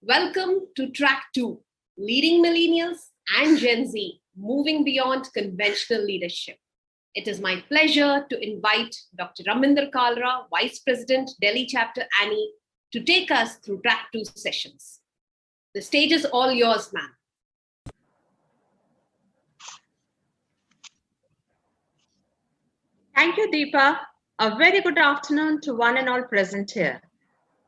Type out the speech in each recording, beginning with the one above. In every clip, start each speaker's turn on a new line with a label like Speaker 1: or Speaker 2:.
Speaker 1: Welcome to Track-2, Leading Millennials and Gen Z, Moving Beyond Conventional Leadership. It is my pleasure to invite Dr. Raminder Kalra, Vice President, Delhi Chapter ANEI, to take us through Track-2 sessions. The stage is all yours, ma'am.
Speaker 2: Thank you, Deepa. A very good afternoon to one and all present here.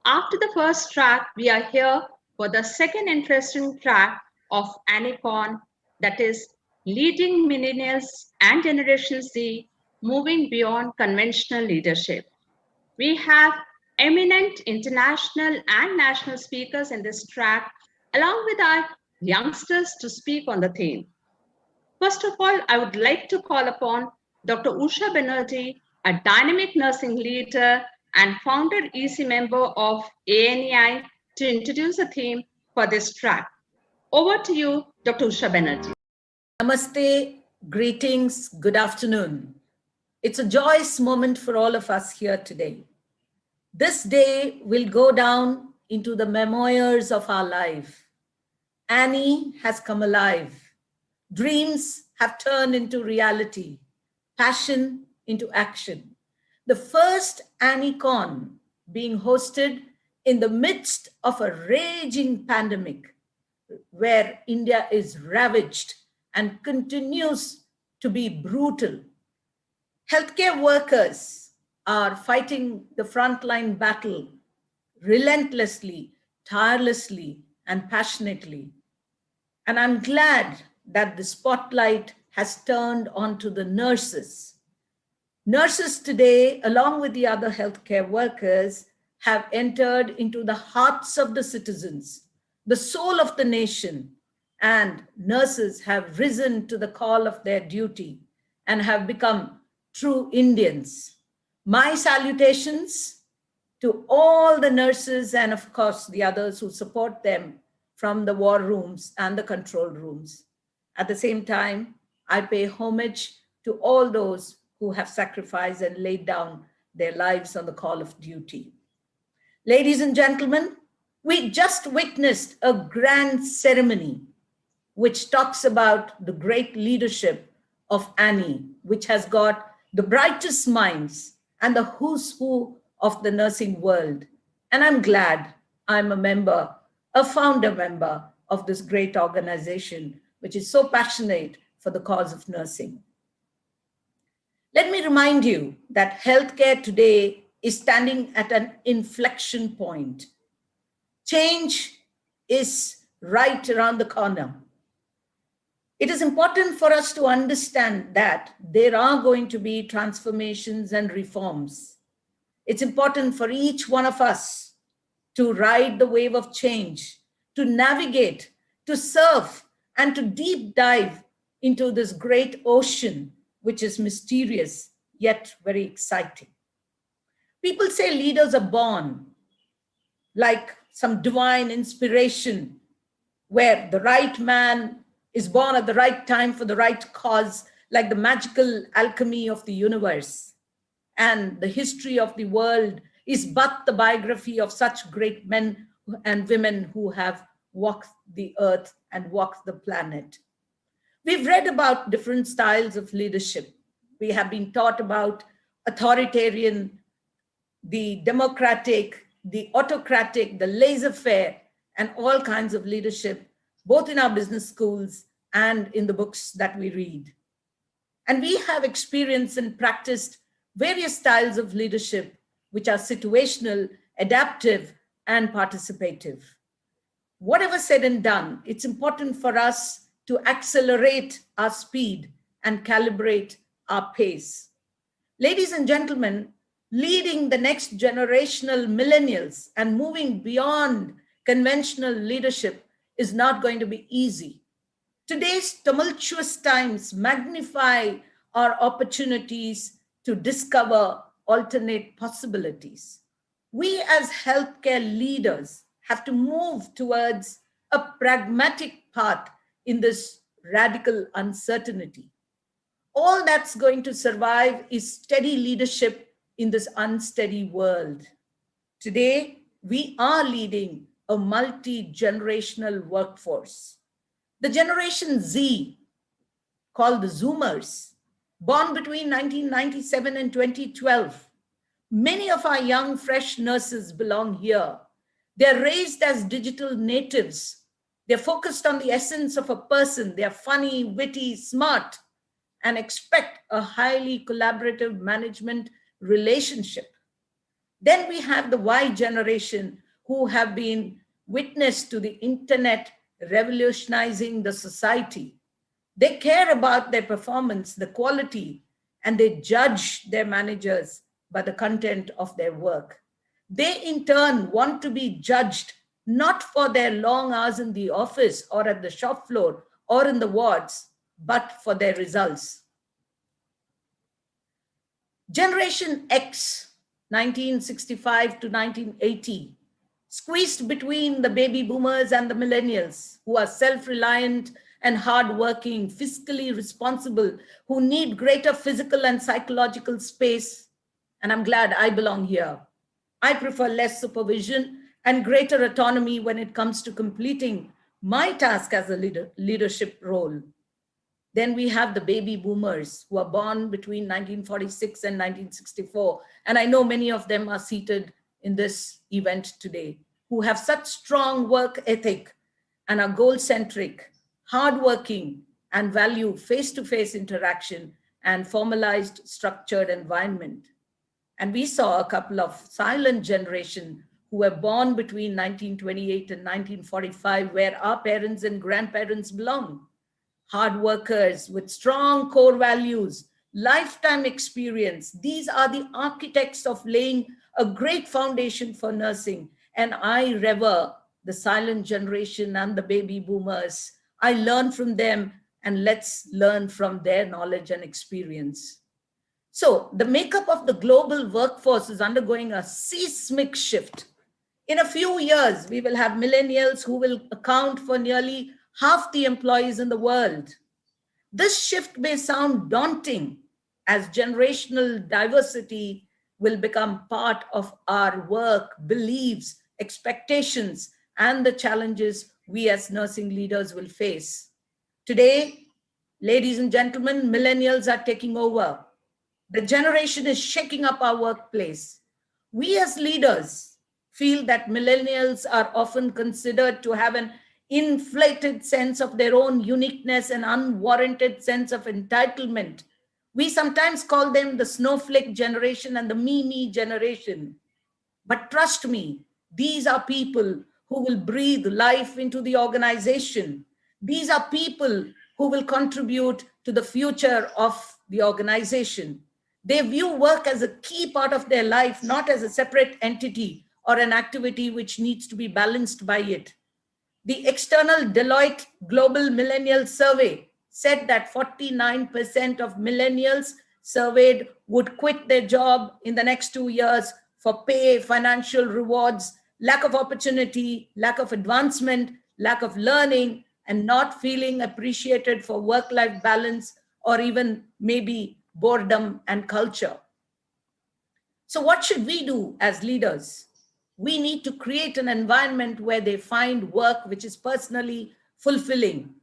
Speaker 2: After the first track, we are here for the second interesting track of ANEICON, that is Leading Millennials and Generation Z, Moving Beyond Conventional Leadership. We have eminent international and national speakers in this track, along with our youngsters to speak on the theme. First of all, I would like to call upon Dr. Usha Banerjee, a dynamic nursing leader and founder EC member of ANEI, to introduce the theme for this track. Over to you, Dr. Usha Banerjee.
Speaker 3: Namaste, greetings, good afternoon. It's a joyous moment for all of us here today. This day will go down into the memoirs of our life. ANEI has come alive. Dreams have turned into reality, passion into action. The first ANEICON being hosted in the midst of a raging pandemic where India is ravaged and continues to be brutal. Healthcare workers are fighting the frontline battle relentlessly, tirelessly, and passionately. And I'm glad that the spotlight has turned onto the nurses. Nurses today, along with the other healthcare workers, have entered into the hearts of the citizens, the soul of the nation, and nurses have risen to the call of their duty and have become true Indians. My salutations to all the nurses and of course the others who support them from the war rooms and the control rooms. At the same time, I pay homage to all those who have sacrificed and laid down their lives on the call of duty. Ladies and gentlemen, we just witnessed a grand ceremony which talks about the great leadership of ANEI, which has got the brightest minds and the who's who of the nursing world. And I'm glad I'm a founder member of this great organization, which is so passionate for the cause of nursing. Let me remind you that healthcare today is standing at an inflection point. Change is right around the corner. It is important for us to understand that there are going to be transformations and reforms. It's important for each one of us to ride the wave of change, to navigate, to surf, and to deep dive into this great ocean, which is mysterious, yet very exciting. People say leaders are born like some divine inspiration, where the right man is born at the right time for the right cause, like the magical alchemy of the universe. And the history of the world is but the biography of such great men and women who have walked the earth and walked the planet. We've read about different styles of leadership. We have been taught about authoritarian, the democratic, the autocratic, the laissez-faire, and all kinds of leadership, both in our business schools and in the books that we read. And we have experienced and practiced various styles of leadership, which are situational, adaptive, and participative. Whatever said and done, it's important for us to accelerate our speed and calibrate our pace. Ladies and gentlemen, leading the next generational millennials and moving beyond conventional leadership is not going to be easy. Today's tumultuous times magnify our opportunities to discover alternate possibilities. We as healthcare leaders have to move towards a pragmatic path in this radical uncertainty. All that's going to survive is steady leadership in this unsteady world. Today, we are leading a multi-generational workforce. The Generation Z, called the Zoomers, born between 1997 and 2012. Many of our young, fresh nurses belong here. They're raised as digital natives. They're focused on the essence of a person. They're funny, witty, smart, and expect a highly collaborative management relationship. Then we have the Y generation, who have been witness to the internet revolutionizing the society. They care about their performance, the quality, and they judge their managers by the content of their work. They in turn want to be judged not for their long hours in the office or at the shop floor or in the wards, but for their results. Generation X, 1965 to 1980, squeezed between the baby boomers and the millennials, who are self-reliant and hardworking, fiscally responsible, who need greater physical and psychological space. And I'm glad I belong here. I prefer less supervision and greater autonomy when it comes to completing my task as a leadership role. Then we have the baby boomers, who are born between 1946 and 1964. And I know many of them are seated in this event today, who have such strong work ethic and are goal-centric, hardworking, and value face-to-face interaction and formalized structured environment. And we saw a couple of silent generation who were born between 1928 and 1945, where our parents and grandparents belong. Hard workers with strong core values, lifetime experience. These are the architects of laying a great foundation for nursing. And I revere the silent generation and the baby boomers. I learn from them, and let's learn from their knowledge and experience. So the makeup of the global workforce is undergoing a seismic shift. In a few years, we will have millennials who will account for nearly half the employees in the world. This shift may sound daunting, as generational diversity will become part of our work, beliefs, expectations, and the challenges we as nursing leaders will face. Today, ladies and gentlemen, millennials are taking over. The generation is shaking up our workplace. We as leaders feel that millennials are often considered to have an inflated sense of their own uniqueness and unwarranted sense of entitlement. We sometimes call them the snowflake generation and the me generation. But trust me, these are people who will breathe life into the organization. These are people who will contribute to the future of the organization. They view work as a key part of their life, not as a separate entity or an activity which needs to be balanced by it. The external Deloitte Global Millennial Survey said that 49% of millennials surveyed would quit their job in the next 2 years for pay, financial rewards, lack of opportunity, lack of advancement, lack of learning, and not feeling appreciated for work-life balance, or even maybe boredom and culture. So what should we do as leaders? We need to create an environment where they find work which is personally fulfilling.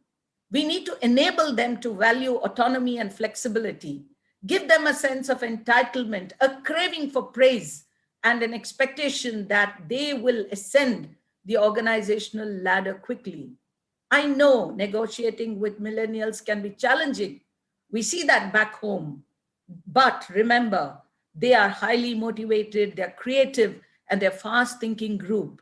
Speaker 3: We need to enable them to value autonomy and flexibility, give them a sense of entitlement, a craving for praise, and an expectation that they will ascend the organizational ladder quickly. I know negotiating with millennials can be challenging. We see that back home. But remember, they are highly motivated, they're creative, and they're fast-thinking group.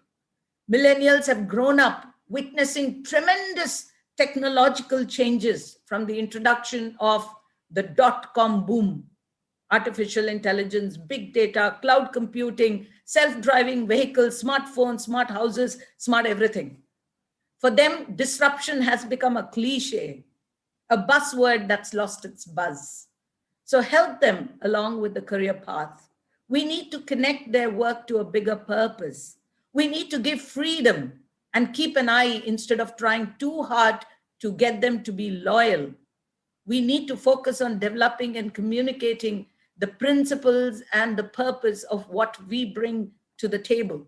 Speaker 3: Millennials have grown up witnessing tremendous technological changes from the introduction of the dot-com boom, artificial intelligence, big data, cloud computing, self-driving vehicles, smartphones, smart houses, smart everything. For them, disruption has become a cliche, a buzzword that's lost its buzz. So help them along with the career path. We need to connect their work to a bigger purpose. We need to give freedom and keep an eye instead of trying too hard to get them to be loyal. We need to focus on developing and communicating the principles and the purpose of what we bring to the table.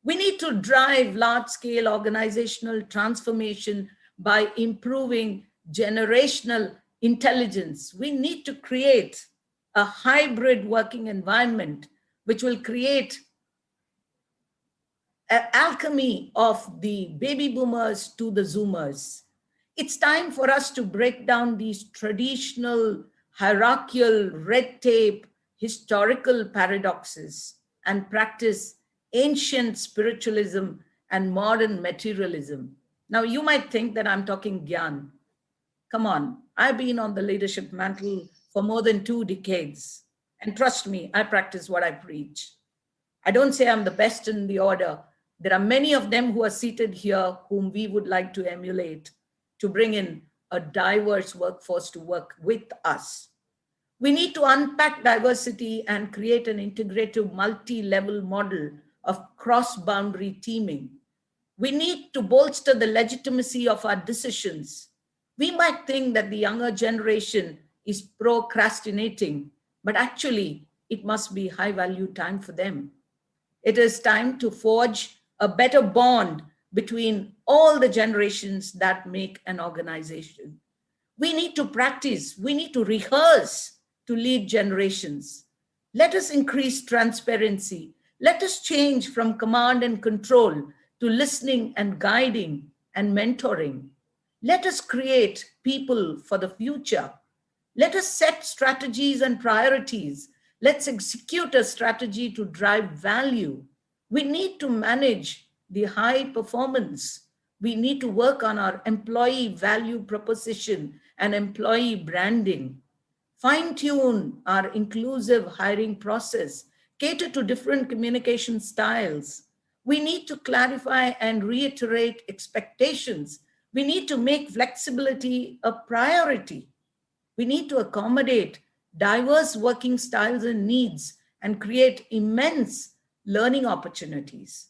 Speaker 3: We need to drive large-scale organizational transformation by improving generational intelligence. We need to create a hybrid working environment which will create an alchemy of the baby boomers to the zoomers. It's time for us to break down these traditional, hierarchical, red tape, historical paradoxes and practice ancient spiritualism and modern materialism. Now, you might think that I'm talking Gyan. Come on, I've been on the leadership mantle for more than 2 decades. And trust me, I practice what I preach. I don't say I'm the best in the order. There are many of them who are seated here whom we would like to emulate to bring in a diverse workforce to work with us. We need to unpack diversity and create an integrative multi-level model of cross-boundary teaming. We need to bolster the legitimacy of our decisions. We might think that the younger generation is procrastinating, but actually it must be high-value time for them. It is time to forge a better bond between all the generations that make an organization. We need to practice, we need to rehearse to lead generations. Let us increase transparency. Let us change from command and control to listening and guiding and mentoring. Let us create people for the future. Let us set strategies and priorities. Let's execute a strategy to drive value. We need to manage the high performance. We need to work on our employee value proposition and employee branding. Fine-tune our inclusive hiring process, cater to different communication styles. We need to clarify and reiterate expectations. We need to make flexibility a priority. We need to accommodate diverse working styles and needs and create immense learning opportunities.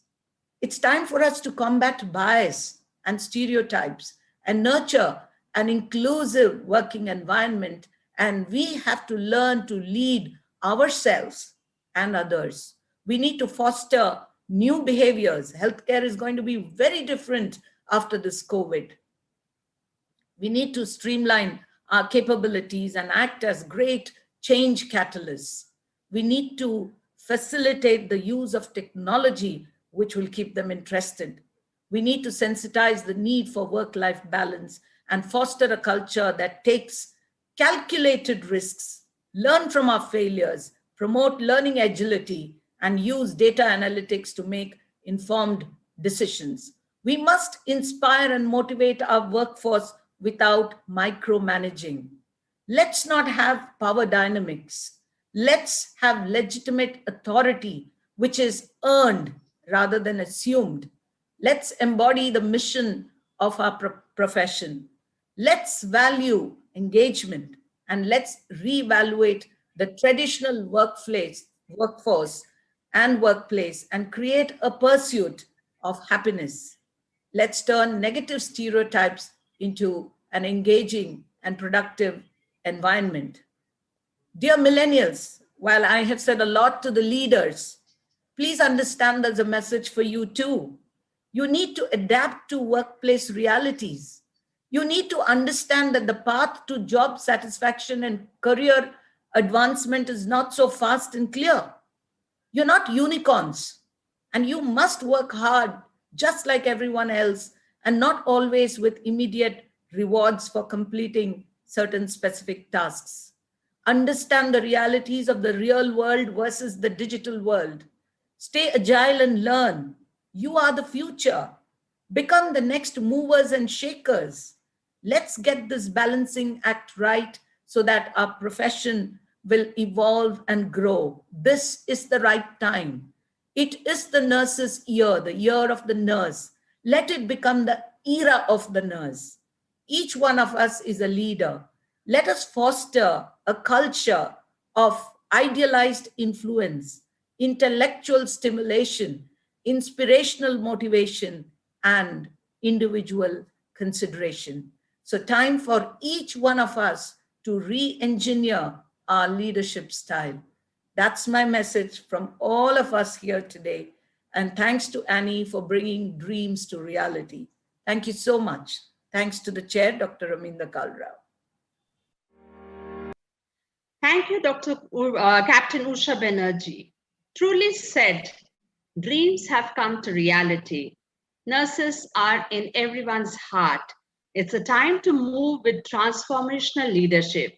Speaker 3: It's time for us to combat bias and stereotypes and nurture an inclusive working environment. And we have to learn to lead ourselves and others. We need to foster new behaviors. Healthcare is going to be very different after this COVID. We need to streamline our capabilities and act as great change catalysts. We need to facilitate the use of technology, which will keep them interested. We need to sensitize the need for work-life balance and foster a culture that takes calculated risks, learn from our failures, promote learning agility, and use data analytics to make informed decisions. We must inspire and motivate our workforce without micromanaging. Let's not have power dynamics. Let's have legitimate authority, which is earned rather than assumed. Let's embody the mission of our profession. Let's value engagement and let's reevaluate the traditional workforce and workplace and create a pursuit of happiness. Let's turn negative stereotypes into an engaging and productive environment. Dear millennials, while I have said a lot to the leaders, please understand there's a message for you too. You need to adapt to workplace realities. You need to understand that the path to job satisfaction and career advancement is not so fast and clear. You're not unicorns, and you must work hard just like everyone else and not always with immediate rewards for completing certain specific tasks. Understand the realities of the real world versus the digital world. Stay agile and learn. You are the future. Become the next movers and shakers. Let's get this balancing act right so that our profession will evolve and grow. This is the right time. It is the nurse's year, the year of the nurse. Let it become the era of the nurse. Each one of us is a leader. Let us foster a culture of idealized influence, intellectual stimulation, inspirational motivation, and individual consideration. So time for each one of us to re-engineer our leadership style. That's my message from all of us here today. And thanks to Annie for bringing dreams to reality. Thank you so much. Thanks to the chair, Dr. Raminder Kalra.
Speaker 2: Thank you, Captain Usha Banerjee. Truly said, dreams have come to reality. Nurses are in everyone's heart. It's a time to move with transformational leadership.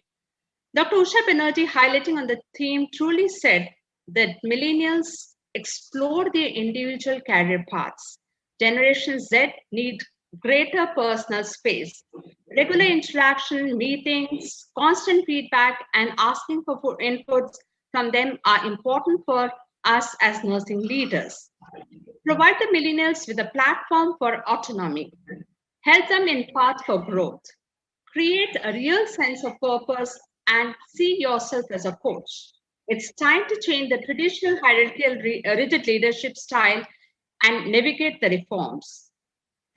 Speaker 2: Dr. Usha Banerjee, highlighting on the theme, truly said that millennials explore their individual career paths. Generation Z need greater personal space. Regular interaction, meetings, constant feedback, and asking for inputs from them are important for us as nursing leaders. Provide the millennials with a platform for autonomy. Help them in path for growth. Create a real sense of purpose and see yourself as a coach. It's time to change the traditional hierarchical rigid leadership style and navigate the reforms.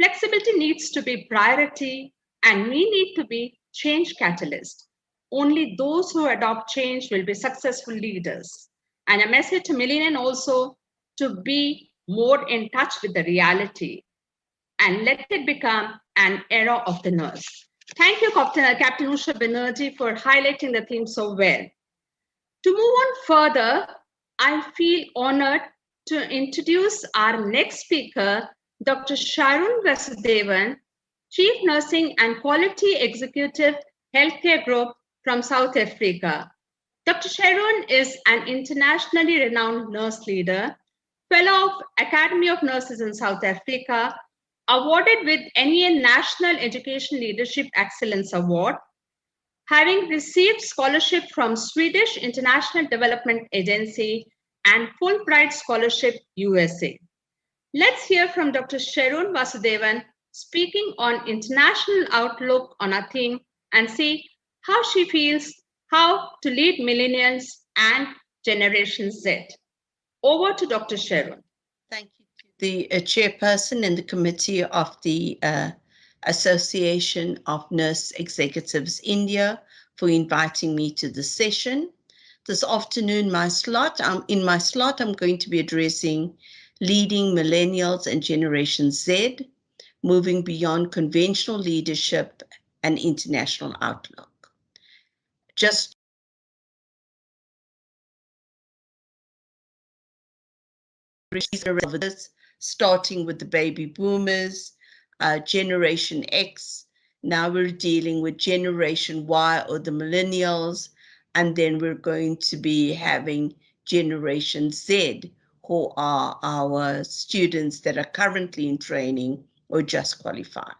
Speaker 2: Flexibility needs to be priority, and we need to be change catalyst. Only those who adopt change will be successful leaders. And a message to millennials also to be more in touch with the reality and let it become an era of the nurse. Thank you, Captain Usha Banerjee, for highlighting the theme so well. To move on further, I feel honored to introduce our next speaker, Dr. Sharon Vasudevan, Chief Nursing and Quality Executive Healthcare Group from South Africa. Dr. Sharon is an internationally renowned nurse leader, fellow of Academy of Nurses in South Africa, awarded with NEA National Education Leadership Excellence Award, having received scholarship from Swedish International Development Agency and Fulbright Scholarship USA. Let's hear from Dr. Sharon Vasudevan speaking on international outlook on our theme and see how she feels how to lead millennials and Generation Z. Over to Dr. Sharon.
Speaker 4: Thank you to the chairperson and the committee of the Association of Nurse Executives India for inviting me to the session. This afternoon, in my slot, I'm going to be addressing leading millennials and Generation Z, moving beyond conventional leadership and international outlook. Just starting with the baby boomers, Generation X. Now we're dealing with Generation Y or the millennials, and then we're going to be having Generation Z, who are our students that are currently in training or just qualified.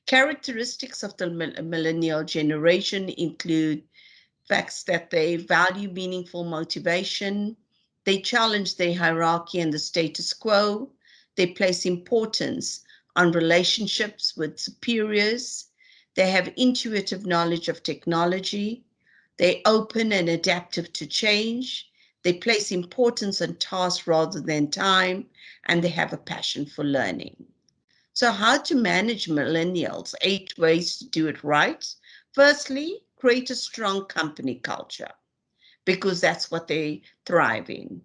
Speaker 4: Characteristics of the millennial generation include facts that they value meaningful motivation, they challenge the hierarchy and the status quo, they place importance on relationships with superiors, they have intuitive knowledge of technology, they're open and adaptive to change, they place importance on tasks rather than time, and they have a passion for learning. So how to manage millennials? 8 ways to do it right. Firstly, create a strong company culture because that's what they thrive in.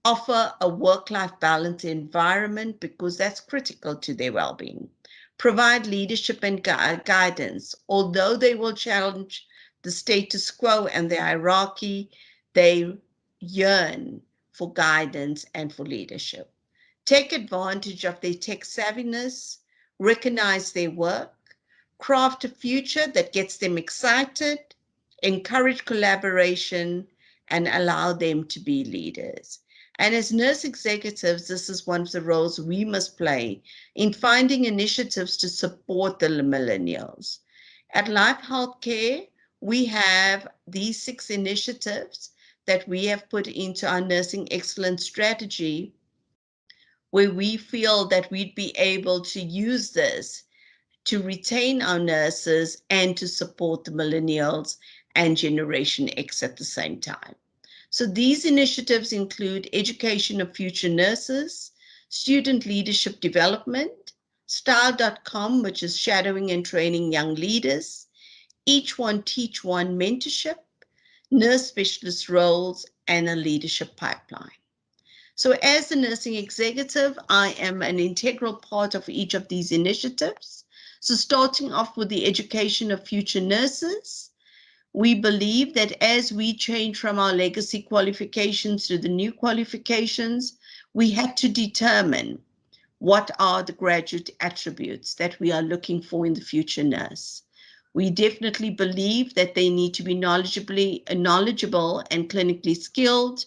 Speaker 4: Offer a work-life balance environment because that's critical to their well-being. Provide leadership and guidance. Although they will challenge the status quo and the hierarchy, they yearn for guidance and for leadership. Take advantage of their tech savviness, recognize their work, craft a future that gets them excited, encourage collaboration, and allow them to be leaders. And as nurse executives, this is one of the roles we must play in finding initiatives to support the millennials. At Life Healthcare, we have these 6 initiatives that we have put into our nursing excellence strategy, where we feel that we'd be able to use this to retain our nurses and to support the millennials and Generation X at the same time. So these initiatives include education of future nurses, student leadership development, style.com, which is shadowing and training young leaders, each one teach one mentorship, nurse specialist roles, and a leadership pipeline. So as a nursing executive, I am an integral part of each of these initiatives. So starting off with the education of future nurses, we believe that as we change from our legacy qualifications to the new qualifications, we had to determine what are the graduate attributes that we are looking for in the future nurse. We definitely believe that they need to be knowledgeable and clinically skilled,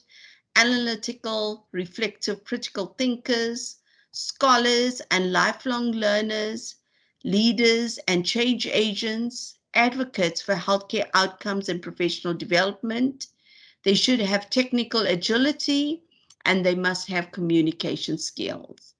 Speaker 4: analytical, reflective, critical thinkers, scholars and lifelong learners, leaders and change agents, advocates for healthcare outcomes and professional development. They should have technical agility and they must have communication skills.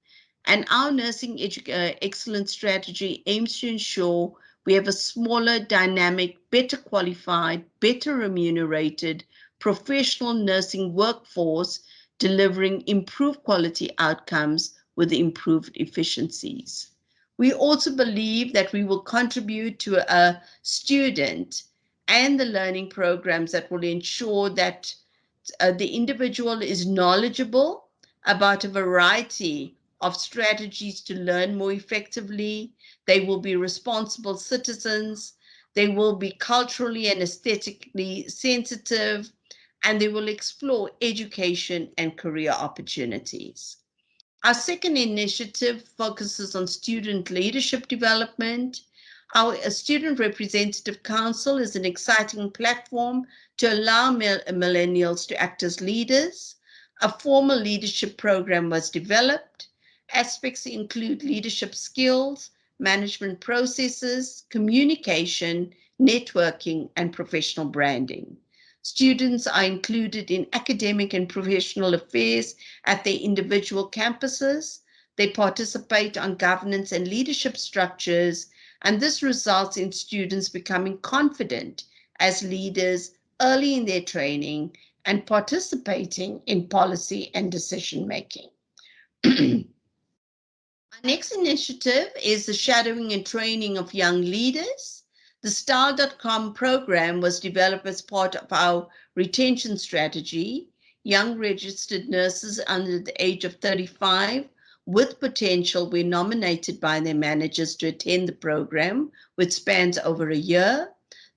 Speaker 4: And our nursing excellence strategy aims to ensure we have a smaller, dynamic, better qualified, better remunerated, professional nursing workforce delivering improved quality outcomes with improved efficiencies. We also believe that we will contribute to a student and the learning programs that will ensure that the individual is knowledgeable about a variety of strategies to learn more effectively. They will be responsible citizens. They will be culturally and aesthetically sensitive, and they will explore education and career opportunities. Our second initiative focuses on student leadership development. Our Student Representative Council is an exciting platform to allow millennials to act as leaders. A formal leadership program was developed. Aspects include leadership skills, management processes, communication, networking, and professional branding. Students are included in academic and professional affairs at their individual campuses. They participate on governance and leadership structures, and this results in students becoming confident as leaders early in their training and participating in policy and decision making. Our next initiative is the shadowing and training of young leaders. The STAR.com program was developed as part of our retention strategy. Young registered nurses under the age of 35 with potential were nominated by their managers to attend the program, which spans over a year.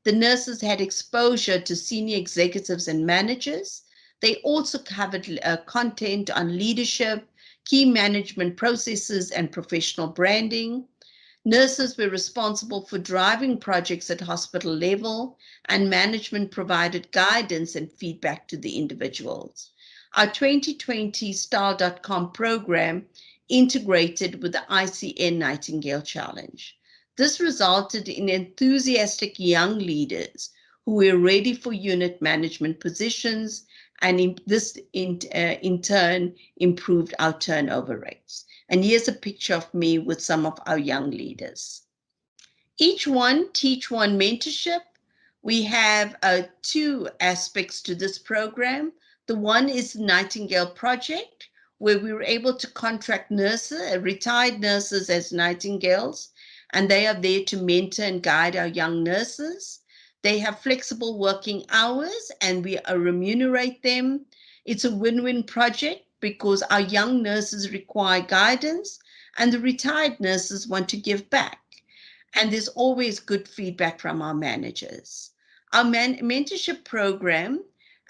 Speaker 4: The nurses had exposure to senior executives and managers. They also covered content on leadership, key management processes, and professional branding. Nurses were responsible for driving projects at hospital level, and management provided guidance and feedback to the individuals. Our 2020 STAR.com program integrated with the ICN Nightingale Challenge. This resulted in enthusiastic young leaders who were ready for unit management positions, and this in turn improved our turnover rates. And here's a picture of me with some of our young leaders. Each one, Teach One Mentorship. We have two aspects to this program. The one is the Nightingale Project, where we were able to contract nurses, retired nurses as Nightingales, and they are there to mentor and guide our young nurses. They have flexible working hours and we remunerate them. It's a win-win project because our young nurses require guidance and the retired nurses want to give back. And there's always good feedback from our managers. Our mentorship program,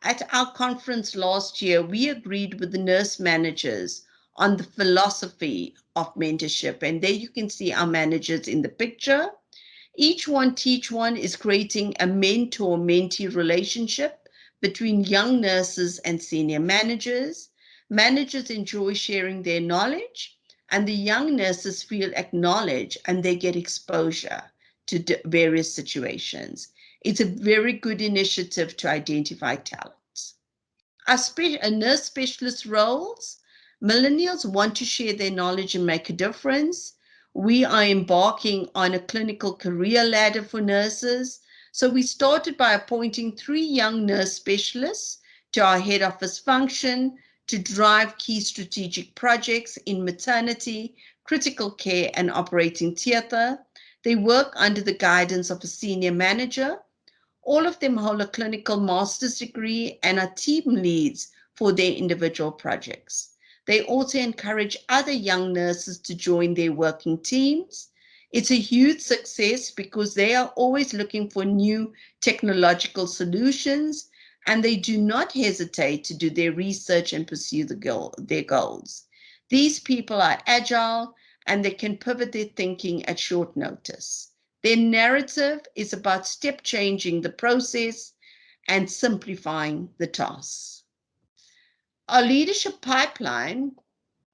Speaker 4: at our conference last year, we agreed with the nurse managers on the philosophy of mentorship. And there you can see our managers in the picture. Each One Teach One is creating a mentor-mentee relationship between young nurses and senior managers. Managers enjoy sharing their knowledge, and the young nurses feel acknowledged and they get exposure to various situations. It's a very good initiative to identify talents. Our nurse specialist roles, millennials want to share their knowledge and make a difference. We are embarking on a clinical career ladder for nurses. So we started by appointing 3 young nurse specialists to our head office function to drive key strategic projects in maternity, critical care, and operating theatre. They work under the guidance of a senior manager. All of them hold a clinical master's degree and are team leads for their individual projects. They also encourage other young nurses to join their working teams. It's a huge success because they are always looking for new technological solutions, and they do not hesitate to do their research and pursue their goals. These people are agile and they can pivot their thinking at short notice. Their narrative is about step changing the process and simplifying the tasks. Our leadership pipeline,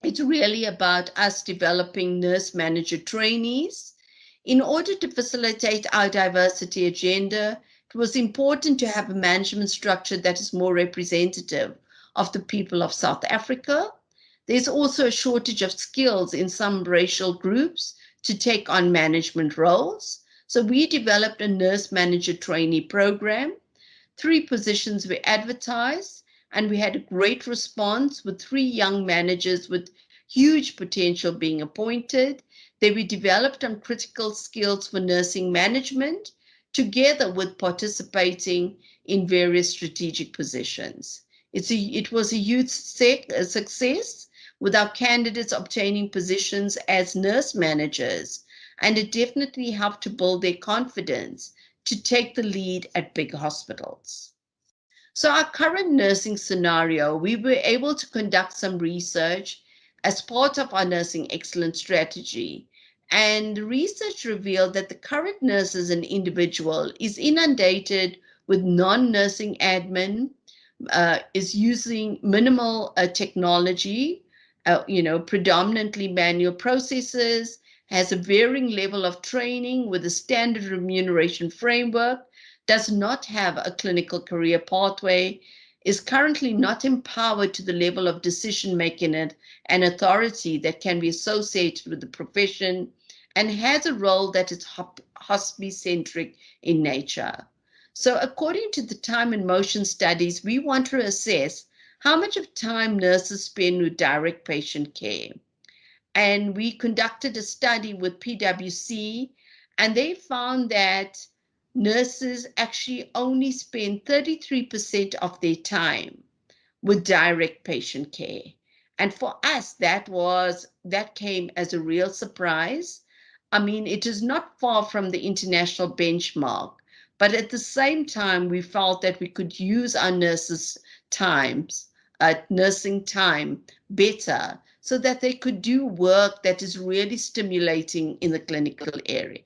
Speaker 4: it's really about us developing nurse manager trainees. In order to facilitate our diversity agenda, it was important to have a management structure that is more representative of the people of South Africa. There's also a shortage of skills in some racial groups to take on management roles. So we developed a nurse manager trainee program. 3 positions were advertised, and we had a great response with 3 young managers with huge potential being appointed. They were developed on critical skills for nursing management, together with participating in various strategic positions. It was a huge success, with our candidates obtaining positions as nurse managers, and it definitely helped to build their confidence to take the lead at big hospitals. So our current nursing scenario, we were able to conduct some research as part of our nursing excellence strategy. And research revealed that the current nurse as an individual is inundated with non-nursing admin, is using minimal technology, predominantly manual processes, has a varying level of training with a standard remuneration framework, does not have a clinical career pathway, is currently not empowered to the level of decision-making and authority that can be associated with the profession, and has a role that is hospice-centric in nature. So according to the time and motion studies, we want to assess how much of time nurses spend with direct patient care. And we conducted a study with PwC, and they found that nurses actually only spend 33% of their time with direct patient care. And for us, that came as a real surprise. I mean, it is not far from the international benchmark, but at the same time, we felt that we could use our nursing time better, so that they could do work that is really stimulating in the clinical area.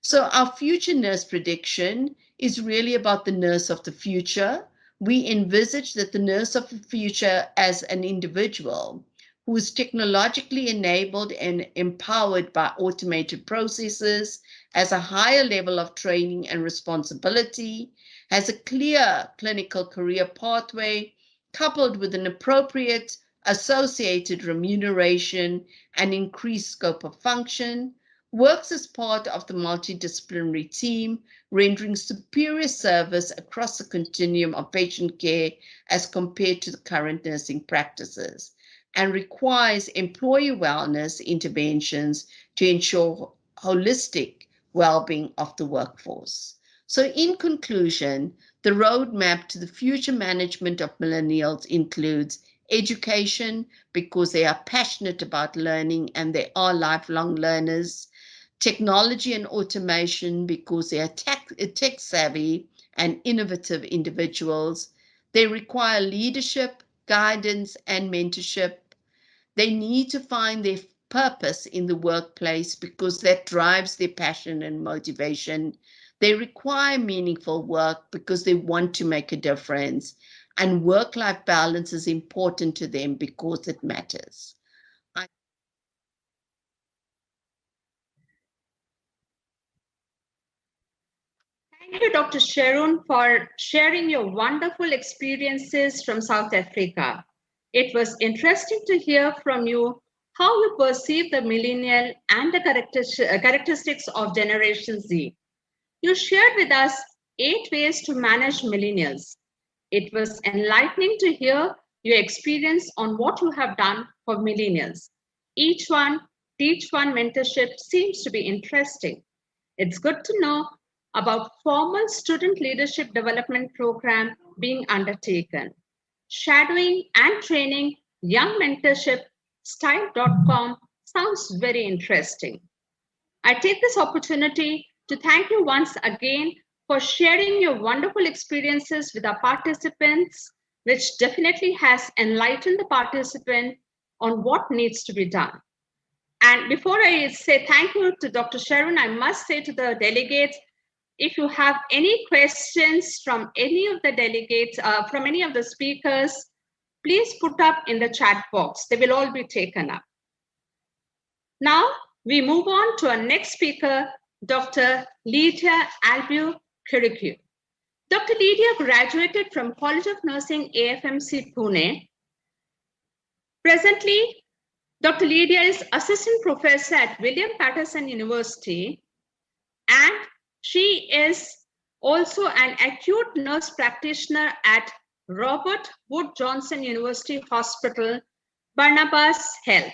Speaker 4: So our future nurse prediction is really about the nurse of the future. We envisage that the nurse of the future as an individual who is technologically enabled and empowered by automated processes, has a higher level of training and responsibility, has a clear clinical career pathway, coupled with an appropriate associated remuneration and increased scope of function, works as part of the multidisciplinary team, rendering superior service across the continuum of patient care as compared to the current nursing practices, and requires employee wellness interventions to ensure holistic well-being of the workforce. So in conclusion, the roadmap to the future management of millennials includes education, because they are passionate about learning and they are lifelong learners; technology and automation, because they are tech savvy and innovative individuals. They require leadership, guidance, and mentorship. They need to find their purpose in the workplace because that drives their passion and motivation. They require meaningful work because they want to make a difference. And work-life balance is important to them because it matters.
Speaker 2: Thank you, Dr. Sharon, for sharing your wonderful experiences from South Africa. It was interesting to hear from you how you perceive the millennial and the characteristics of Generation Z. You shared with us 8 ways to manage millennials. It was enlightening to hear your experience on what you have done for millennials. Each one, Teach One mentorship seems to be interesting. It's good to know about formal student leadership development program being undertaken. Shadowing and training Young Mentorship, Style.com sounds very interesting. I take this opportunity to thank you once again for sharing your wonderful experiences with our participants, which definitely has enlightened the participant on what needs to be done. And before I say thank you to Dr. Sharon, I must say to the delegates, if you have any questions from any of the delegates, from any of the speakers, please put up in the chat box. They will all be taken up. Now, we move on to our next speaker, Dr. Lydia Albu-Kirikou. Dr. Lydia graduated from College of Nursing AFMC Pune. Presently, Dr. Lydia is Assistant Professor at William Patterson University, and she is also an acute nurse practitioner at Robert Wood Johnson University Hospital, Barnabas Health.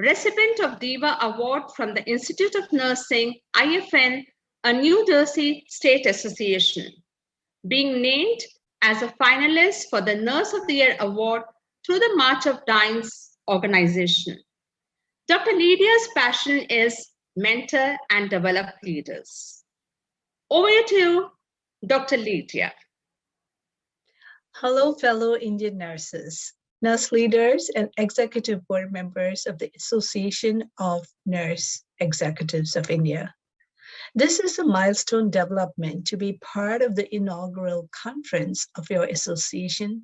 Speaker 2: Recipient of DIVA Award from the Institute of Nursing, IFN, a New Jersey State Association, being named as a finalist for the Nurse of the Year Award through the March of Dimes organization. Dr. Lydia's passion is mentor and develop leaders. Over to you, Dr. Lydia.
Speaker 5: Hello, fellow Indian nurses, nurse leaders, and executive board members of the Association of Nurse Executives of India. This is a milestone development to be part of the inaugural conference of your association.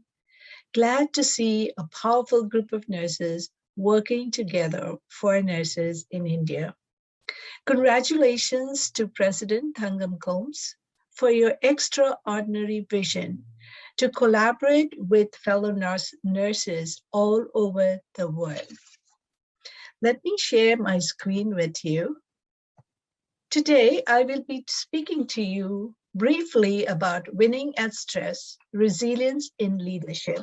Speaker 5: Glad to see a powerful group of nurses working together for nurses in India. Congratulations to President Thangam Combs for your extraordinary vision to collaborate with fellow nurses all over the world. Let me share my screen with you. Today, I will be speaking to you briefly about winning at stress, resilience in leadership.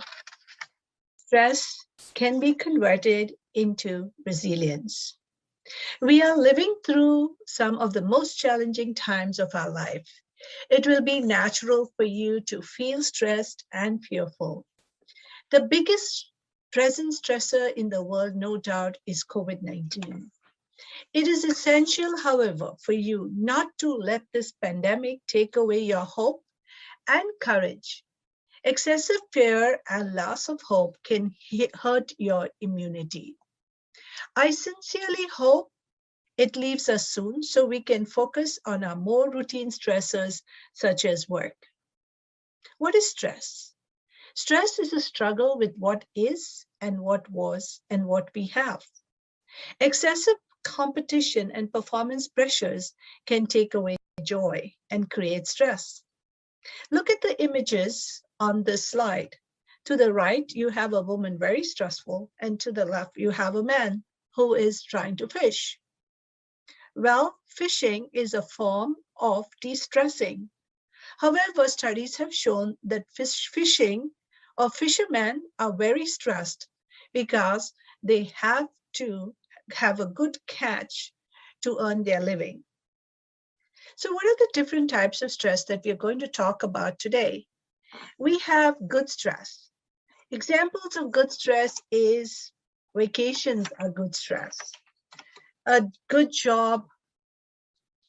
Speaker 5: Stress can be converted into resilience. We are living through some of the most challenging times of our life. It will be natural for you to feel stressed and fearful. The biggest present stressor in the world, no doubt, is COVID-19. It is essential, however, for you not to let this pandemic take away your hope and courage. Excessive fear and loss of hope can hurt your immunity. I sincerely hope it leaves us soon so we can focus on our more routine stressors such as work. What is stress? Stress is a struggle with what is and what was and what we have. Excessive competition and performance pressures can take away joy and create stress. Look at the images on this slide. To the right, you have a woman very stressful, and to the left, you have a man who is trying to fish. Well, fishing is a form of de-stressing. However, studies have shown that fishing or fishermen are very stressed because they have to have a good catch to earn their living. So what are the different types of stress that we are going to talk about today? We have good stress. Examples of good stress is vacations are good stress. A good job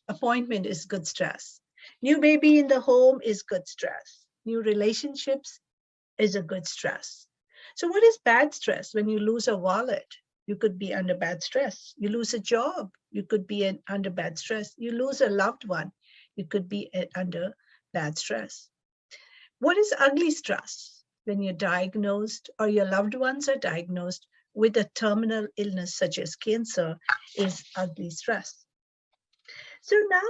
Speaker 5: appointment is good stress. New baby in the home is good stress. New relationships is a good stress. So what is bad stress? When you lose a wallet, you could be under bad stress. You lose a job, you could be under bad stress. You lose a loved one, you could be under bad stress. What is ugly stress? When you're diagnosed or your loved ones are diagnosed with a terminal illness such as cancer is ugly stress. So now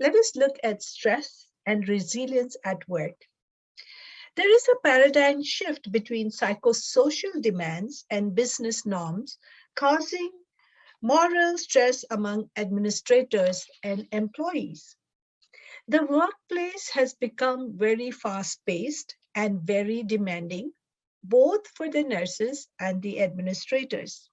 Speaker 5: let us look at stress and resilience at work. There is a paradigm shift between psychosocial demands and business norms, causing moral stress among administrators and employees. The workplace has become very fast-paced and very demanding, both for the nurses and the administrators.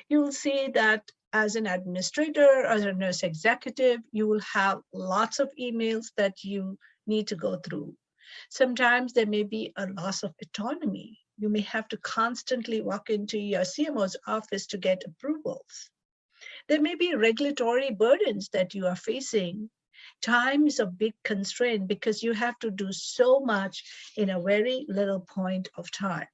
Speaker 5: You will see that as an administrator or as a nurse executive, you will have lots of emails that you need to go through. Sometimes there may be a loss of autonomy. You may have to constantly walk into your CMO's office to get approvals. There may be regulatory burdens that you are facing. Time is a big constraint because you have to do so much in a very little point of time.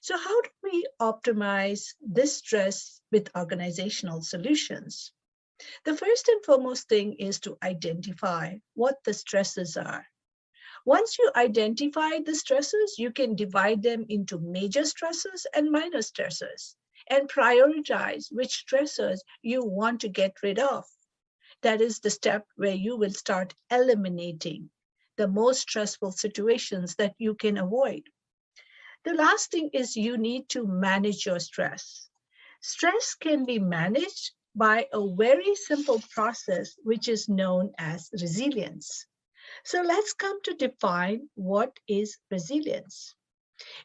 Speaker 5: So how do we optimize this stress with organizational solutions? The first and foremost thing is to identify what the stresses are. Once you identify the stresses, you can divide them into major stresses and minor stresses and prioritize which stressors you want to get rid of. That is the step where you will start eliminating the most stressful situations that you can avoid. The last thing is you need to manage your stress. Stress can be managed by a very simple process, which is known as resilience. So let's come to define what is resilience.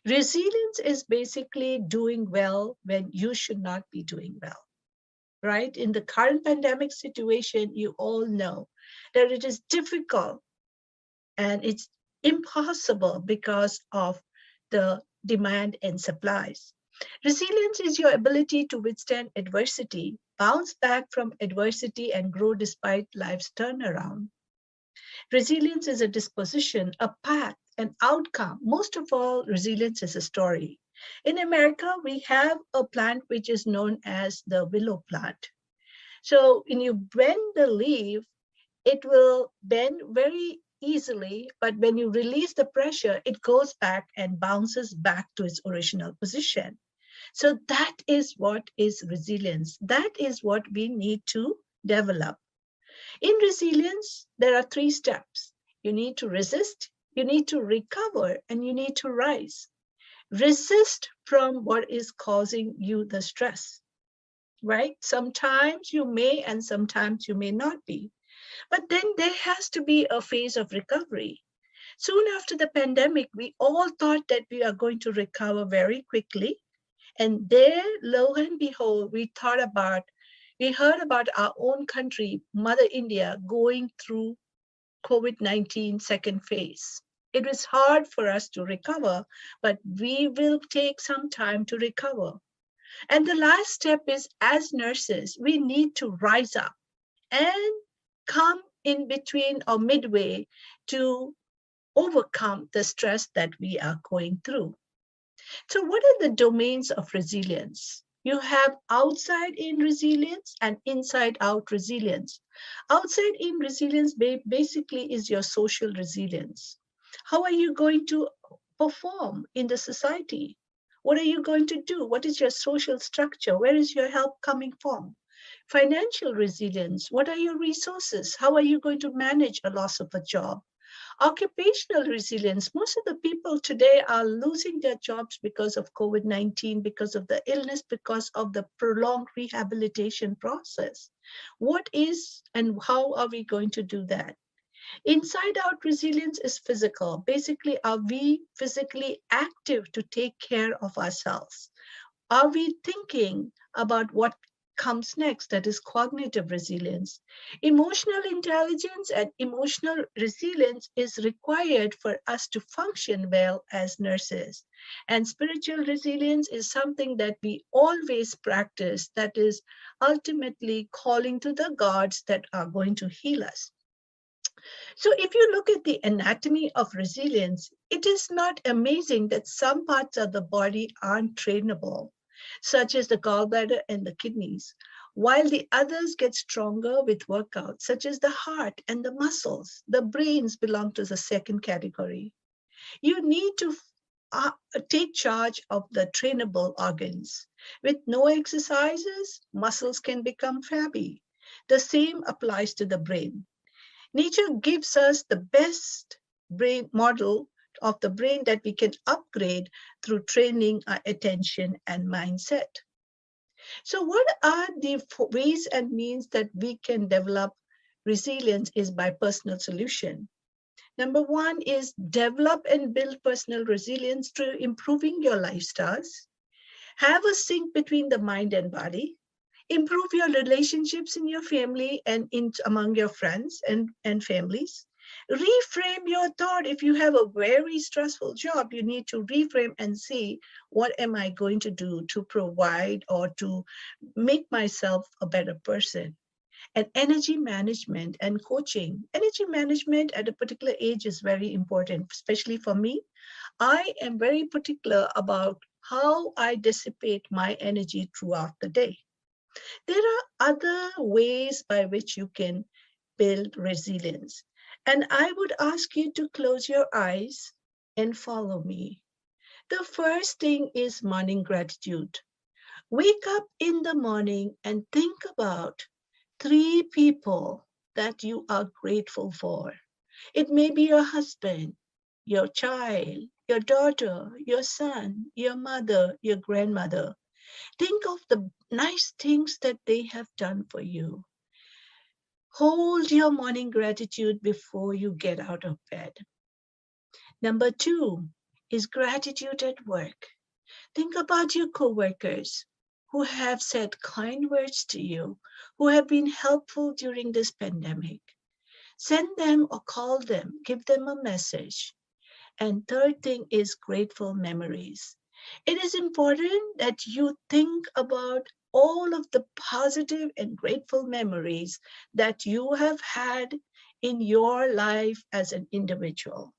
Speaker 5: Resilience is basically doing well when you should not be doing well, right? In the current pandemic situation, you all know that it is difficult and it's impossible because of the demand and supplies. Resilience is your ability to withstand adversity, bounce back from adversity, and grow despite life's turnaround. Resilience is a disposition, a path, an outcome. Most of all, resilience is a story. In America, we have a plant which is known as the willow plant. So when you bend the leaf, it will bend very easily, but when you release the pressure, it goes back and bounces back to its original position. So that is what is resilience. That is what we need to develop. In resilience, there are 3 steps. You need to resist, you need to recover, and you need to rise. Resist from what is causing you the stress, right? Sometimes you may and sometimes you may not be. But then there has to be a phase of recovery. Soon after the pandemic, we all thought that we are going to recover very quickly. And there, lo and behold, we heard about our own country, Mother India, going through COVID-19 second phase. It was hard for us to recover, but we will take some time to recover. And the last step is, as nurses, we need to rise up and come in between or midway to overcome the stress that we are going through. So what are the domains of resilience? You have outside in resilience and inside out resilience. Outside in resilience basically is your social resilience. How are you going to perform in the society? What are you going to do? What is your social structure? Where is your help coming from? Financial resilience. What are your resources? How are you going to manage a loss of a job? Occupational resilience. Most of the people today are losing their jobs because of COVID-19, because of the illness, because of the prolonged rehabilitation process. What is and how are we going to do that? Inside out resilience is physical. Basically, are we physically active to take care of ourselves? Are we thinking about what comes next? That is cognitive resilience. Emotional intelligence and emotional resilience is required for us to function well as nurses. And spiritual resilience is something that we always practice, that is ultimately calling to the gods that are going to heal us. So if you look at the anatomy of resilience, it is not amazing that some parts of the body aren't trainable, such as the gallbladder and the kidneys, while the others get stronger with workouts, such as the heart and the muscles. The brains belong to the second category. You need to take charge of the trainable organs. With no exercises, muscles can become flabby. The same applies to the brain. Nature gives us the best brain model of the brain that we can upgrade through training our attention and mindset. So what are the ways and means that we can develop resilience is by personal solution. Number 1 is develop and build personal resilience through improving your lifestyles. Have a sync between the mind and body. Improve your relationships in your family and among your friends and families. Reframe your thought. If you have a very stressful job, you need to reframe and see, what am I going to do to provide or to make myself a better person? And energy management and coaching. Energy management at a particular age is very important, especially for me. I am very particular about how I dissipate my energy throughout the day. There are other ways by which you can build resilience. And I would ask you to close your eyes and follow me. The first thing is morning gratitude. Wake up in the morning and think about 3 people that you are grateful for. It may be your husband, your child, your daughter, your son, your mother, your grandmother. Think of the nice things that they have done for you. Hold your morning gratitude before you get out of bed. Number 2 is gratitude at work. Think about your coworkers who have said kind words to you, who have been helpful during this pandemic. Send them or call them, give them a message. And third thing is grateful memories. It is important that you think about all of the positive and grateful memories that you have had in your life as an individual.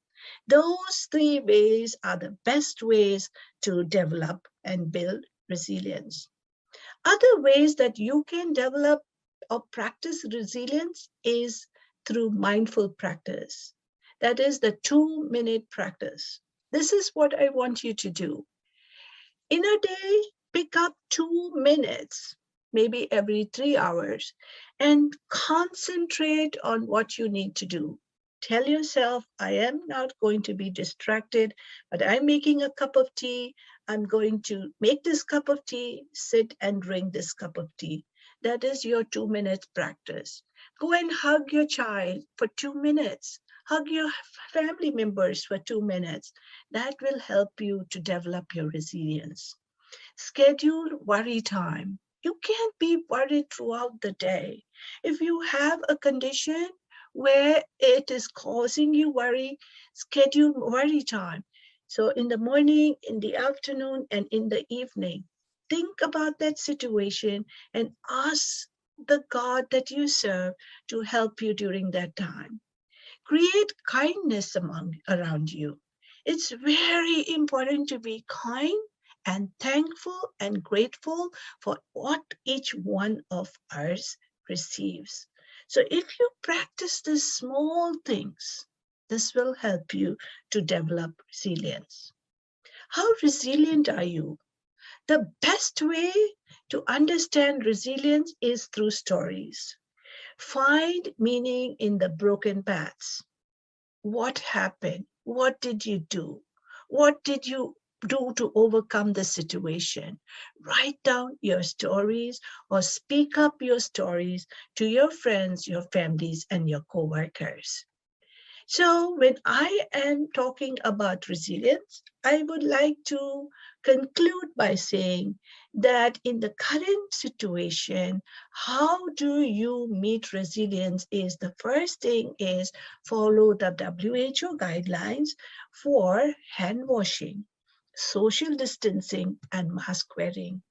Speaker 5: Those 3 ways are the best ways to develop and build resilience. Other ways that you can develop or practice resilience is through mindful practice. That is the 2-minute practice. This is what I want you to do. In a day, pick up 2 minutes, maybe every 3 hours, and concentrate on what you need to do. Tell yourself, I am not going to be distracted, but I'm making a cup of tea. I'm going to make this cup of tea, sit and drink this cup of tea. That is your 2 minutes practice. Go and hug your child for 2 minutes. Hug your family members for 2 minutes. That will help you to develop your resilience. Schedule worry time. You can't be worried throughout the day. If you have a condition where it is causing you worry, schedule worry time. So in the morning, in the afternoon, and in the evening, think about that situation and ask the God that you serve to help you during that time. Create kindness around you. It's very important to be kind and thankful and grateful for what each one of us receives. So if you practice these small things, this will help you to develop resilience. How resilient are you? The best way to understand resilience is through stories. Find meaning in the broken paths. What happened? What did you do? What did you do to overcome the situation? Write down your stories or speak up your stories to your friends, your families, and your co-workers. So when I am talking about resilience, I would like to conclude by saying that in the current situation, how do you meet resilience is the first thing is follow the WHO guidelines for hand washing, social distancing, and mask wearing.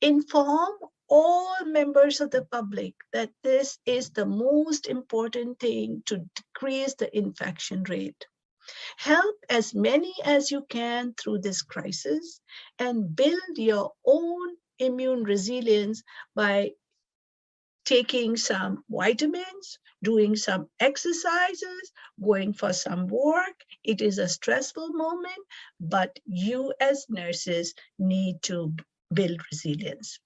Speaker 5: Inform all members of the public that this is the most important thing to decrease the infection rate. Help as many as you can through this crisis and build your own immune resilience by taking some vitamins, doing some exercises, going for some work. It is a stressful moment, but you as nurses need to build resilience.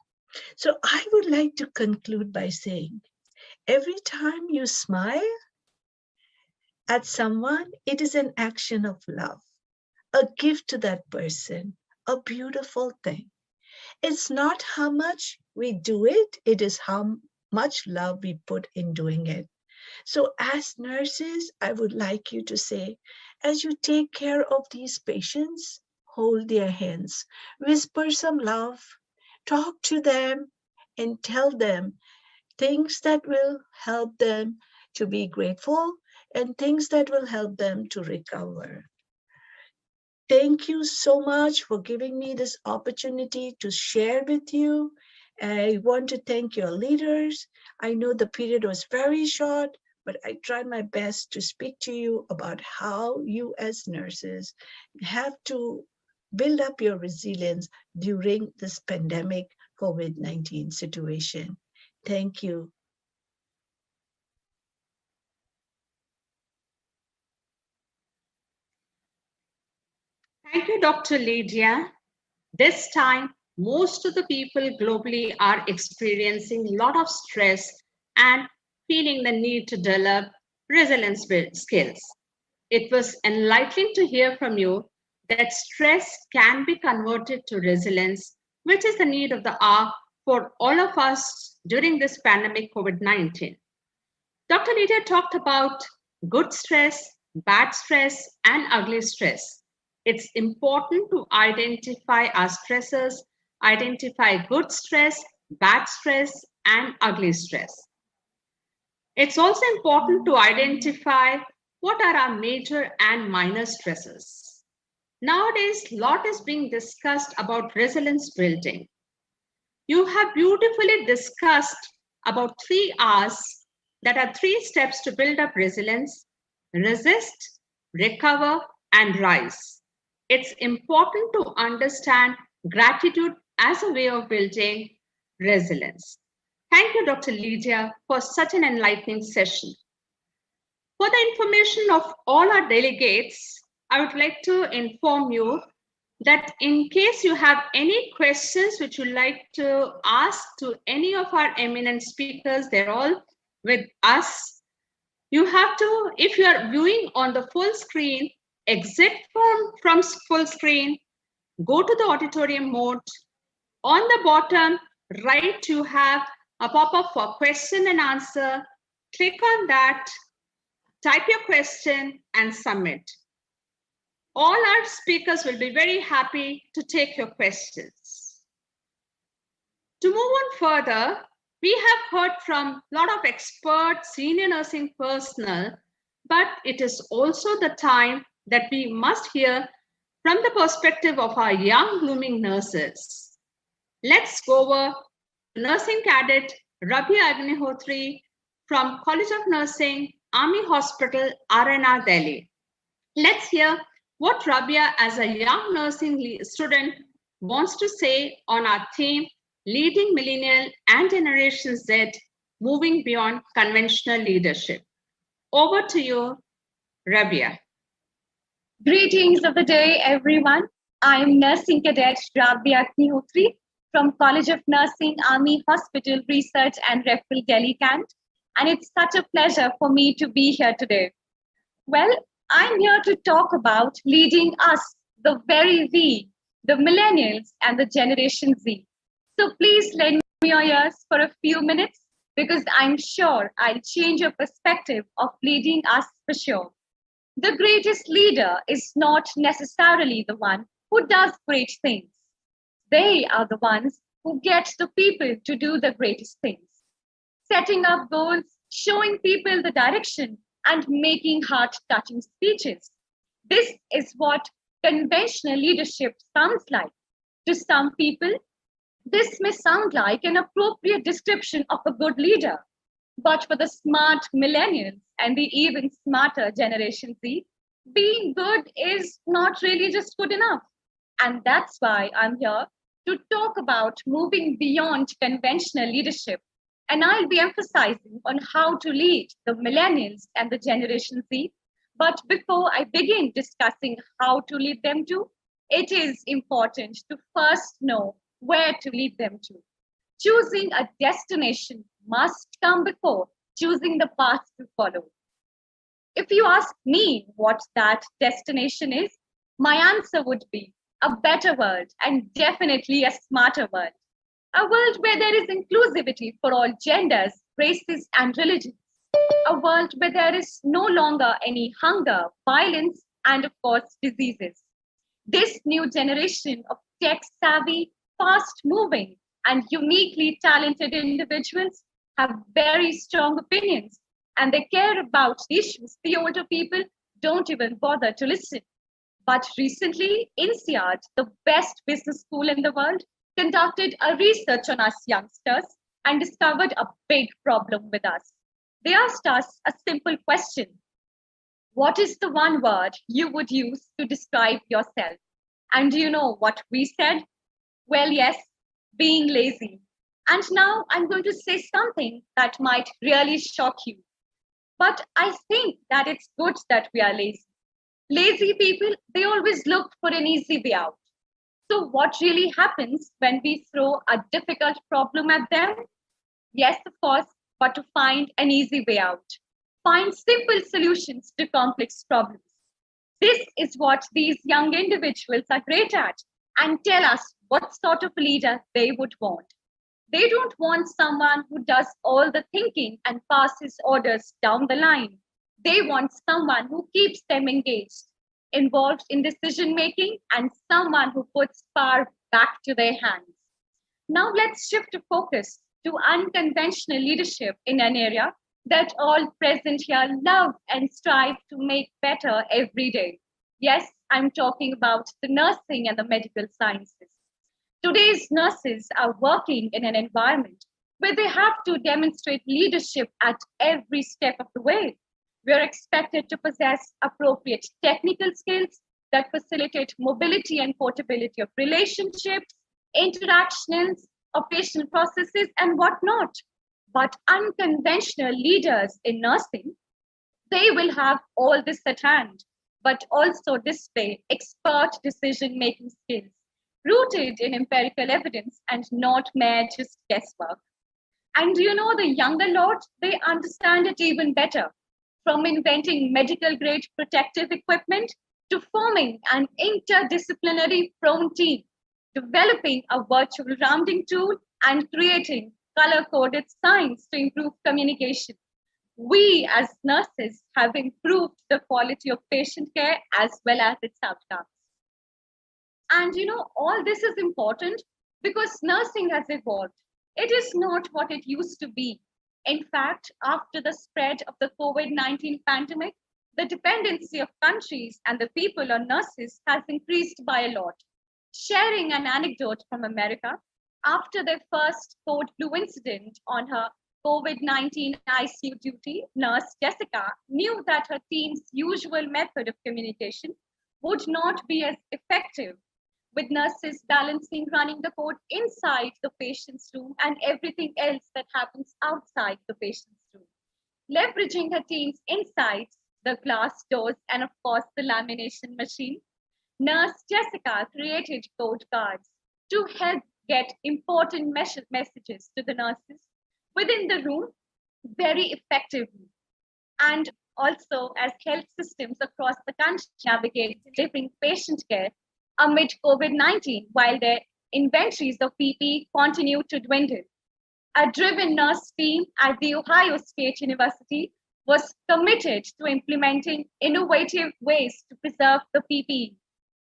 Speaker 5: So I would like to conclude by saying, every time you smile at someone, it is an action of love, a gift to that person, a beautiful thing. It's not how much we do it, it is how much love we put in doing it. So as nurses, I would like you to say, as you take care of these patients, hold their hands, whisper some love, talk to them, and tell them things that will help them to be grateful and things that will help them to recover. Thank you so much for giving me this opportunity to share with you. I want to thank your leaders. I know the period was very short, but I tried my best to speak to you about how you as nurses have to build up your resilience during this pandemic COVID-19 situation. Thank you.
Speaker 2: Thank you, Dr. Lydia. This time, most of the people globally are experiencing a lot of stress and feeling the need to develop resilience skills. It was enlightening to hear from you that stress can be converted to resilience, which is the need of the hour for all of us during this pandemic COVID-19. Dr. Lydia talked about good stress, bad stress, and ugly stress. It's important to identify our stressors, identify good stress, bad stress, and ugly stress. It's also important to identify what are our major and minor stresses. Nowadays, a lot is being discussed about resilience building. You have beautifully discussed about 3 R's that are 3 steps to build up resilience: resist, recover, and rise. It's important to understand gratitude as a way of building resilience. Thank you, Dr. Lydia, for such an enlightening session. For the information of all our delegates, I would like to inform you that in case you have any questions which you'd like to ask to any of our eminent speakers, they're all with us. You have to, if you are viewing on the full screen, exit from full screen, go to the auditorium mode. On the bottom right, you have a pop-up for question and answer. Click on that, type your question and submit. All our speakers will be very happy to take your questions. To move on further, we have heard from a lot of expert senior nursing personnel, but it is also the time that we must hear from the perspective of our young blooming nurses. Let's go over to nursing cadet Rabiya from College of Nursing, Army Hospital, RNR, Delhi. Let's hear what Rabiya, as a young nursing student, wants to say on our theme, Leading Millennial and Generation Z, Moving Beyond Conventional Leadership. Over to you, Rabiya.
Speaker 6: Greetings of the day, everyone. I am Nursing Cadet Rabiya from College of Nursing, Army Hospital, Research and Referral, Delhi, Capt. And it's such a pleasure for me to be here today. Well, I'm here to talk about leading us, the very we, the millennials and the Generation Z. So please lend me your ears for a few minutes because I'm sure I'll change your perspective of leading us for sure. The greatest leader is not necessarily the one who does great things. They are the ones who get the people to do the greatest things. Setting up goals, showing people the direction, and making heart-touching speeches. This is what conventional leadership sounds like. To some people, this may sound like an appropriate description of a good leader. But for the smart millennials and the even smarter Generation Z, being good is not really just good enough. And that's why I'm here to talk about moving beyond conventional leadership. And I'll be emphasizing on how to lead the millennials and the Generation Z. But before I begin discussing how to lead them to, it is important to first know where to lead them to. Choosing a destination must come before choosing the path to follow. If you ask me what that destination is, my answer would be a better world and definitely a smarter world. A world where there is inclusivity for all genders, races, and religions. A world where there is no longer any hunger, violence, and of course, diseases. This new generation of tech-savvy, fast-moving, and uniquely talented individuals have very strong opinions and they care about issues, the older people don't even bother to listen. But recently, INSEAD, the best business school in the world, conducted a research on us youngsters and discovered a big problem with us. They asked us a simple question. What is the one word you would use to describe yourself? And do you know what we said? Well, yes, being lazy. And now I'm going to say something that might really shock you. But I think that it's good that we are lazy. Lazy people, they always look for an easy way out. So what really happens when we throw a difficult problem at them? Yes, of course, but to find an easy way out. Find simple solutions to complex problems. This is what these young individuals are great at, and tell us what sort of leader they would want. They don't want someone who does all the thinking and passes orders down the line. They want someone who keeps them engaged, involved in decision making, and someone who puts power back to their hands. Now let's shift the focus to unconventional leadership in an area that all present here love and strive to make better every day. Yes, I'm talking about the nursing and the medical sciences. Today's nurses are working in an environment where they have to demonstrate leadership at every step of the way. We are expected to possess appropriate technical skills that facilitate mobility and portability of relationships, interactions, operational processes, and whatnot. But unconventional leaders in nursing, they will have all this at hand, but also display expert decision-making skills rooted in empirical evidence and not mere just guesswork. And you know, the younger lot, they understand it even better. From inventing medical grade protective equipment to forming an interdisciplinary prone team, developing a virtual rounding tool, and creating color coded signs to improve communication. We as nurses have improved the quality of patient care as well as its outcomes. And you know, all this is important because nursing has evolved. It is not what it used to be. In fact, after the spread of the COVID-19 pandemic, the dependency of countries and the people on nurses has increased by a lot. Sharing an anecdote from America, after their first code blue incident on her COVID-19 ICU duty, nurse Jessica knew that her team's usual method of communication would not be as effective, with nurses balancing running the code inside the patient's room and everything else that happens outside the patient's room. Leveraging her team's insights, the glass doors, and of course the lamination machine, nurse Jessica created code cards to help get important messages to the nurses within the room very effectively. And also as health systems across the country navigate delivering patient care amid COVID-19 while their inventories of PPE continue to dwindle. A driven nurse team at the Ohio State University was committed to implementing innovative ways to preserve the PPE,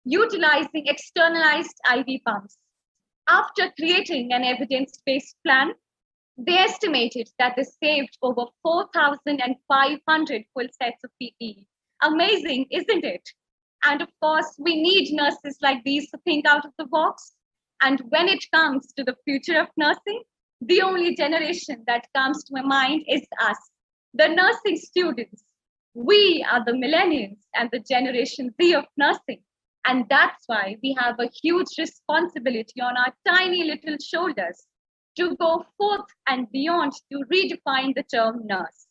Speaker 6: utilizing externalized IV pumps. After creating an evidence-based plan, they estimated that they saved over 4,500 full sets of PPE. Amazing, isn't it? And of course, we need nurses like these to think out of the box. And when it comes to the future of nursing, the only generation that comes to my mind is us, the nursing students. We are the millennials and the Generation Z of nursing. And that's why we have a huge responsibility on our tiny little shoulders to go forth and beyond to redefine the term nurse.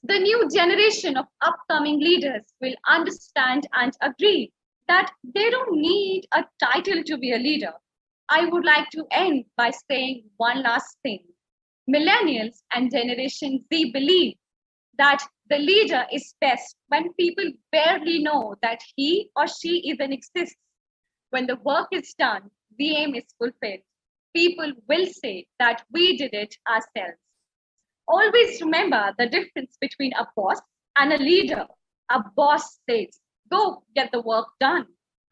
Speaker 6: The new generation of upcoming leaders will understand and agree that they don't need a title to be a leader. I would like to end by saying one last thing. Millennials and Generation Z believe that the leader is best when people barely know that he or she even exists. When the work is done, the aim is fulfilled. People will say that we did it ourselves. Always remember the difference between a boss and a leader. A boss says, go get the work done.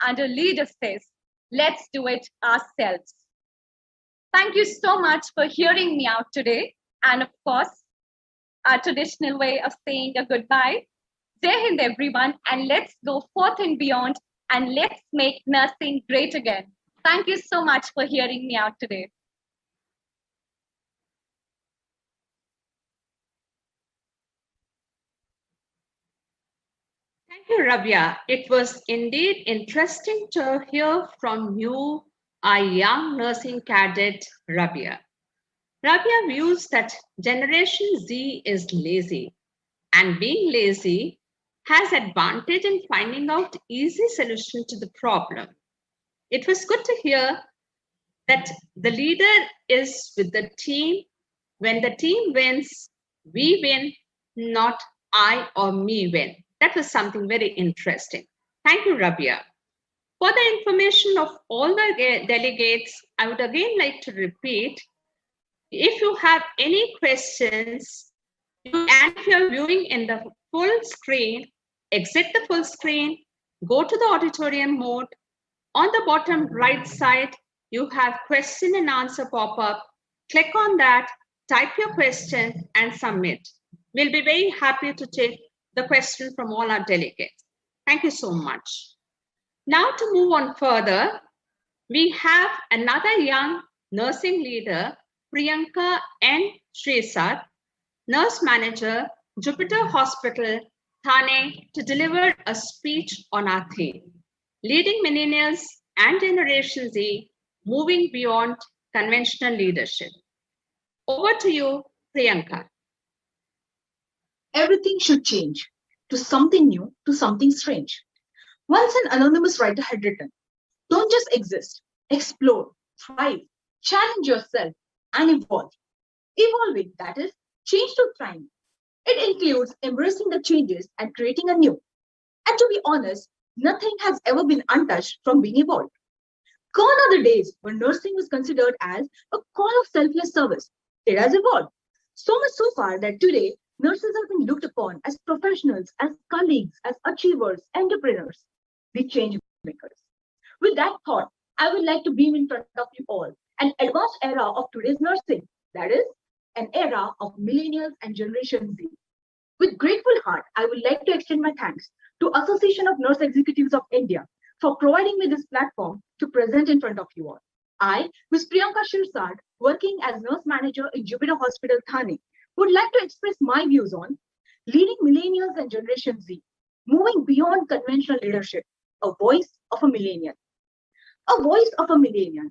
Speaker 6: And a leader says, let's do it ourselves. Thank you so much for hearing me out today. And of course, our traditional way of saying a goodbye. Jai Hind, everyone, and let's go forth and beyond, and let's make nursing great again. Thank you so much for hearing me out today.
Speaker 2: Thank you, Rabiya. It was indeed interesting to hear from you, our young nursing cadet, Rabiya. Rabiya views that Generation Z is lazy, and being lazy has advantage in finding out easy solution to the problem. It was good to hear that the leader is with the team. When the team wins, we win, not I or me win. That was something very interesting. Thank you, Rabiya. For the information of all the delegates, I would again like to repeat, if you have any questions, and if you're viewing in the full screen, exit the full screen, go to the auditorium mode. On the bottom right side, you have question and answer pop-up. Click on that, type your question and submit. We'll be very happy to take the question from all our delegates. Thank you so much. Now to move on further, we have another young nursing leader, Priyanka N. Srisat, nurse manager, Jupiter Hospital, Thane, to deliver a speech on our theme, Leading Millennials and Generation Z, Moving Beyond Conventional Leadership. Over to you, Priyanka.
Speaker 7: Everything should change to something new, to something strange. Once an anonymous writer had written, don't just exist, explore, thrive, challenge yourself, and evolve. Evolving, that is, change to thrive. It includes embracing the changes and creating a new. And to be honest, nothing has ever been untouched from being evolved. Gone are the days when nursing was considered as a call of selfless service. It has evolved. So much so far that today, nurses are being looked upon as professionals, as colleagues, as achievers, entrepreneurs, the change makers. With that thought, I would like to beam in front of you all an advanced era of today's nursing, that is, an era of millennials and Generation Z. With grateful heart, I would like to extend my thanks to Association of Nurse Executives of India for providing me this platform to present in front of you all. I, Ms. Priyanka Srisat, working as nurse manager in Jupiter Hospital, Thane, would like to express my views on leading millennials and Generation Z, moving beyond conventional leadership, a voice of a millennial. A voice of a millennial.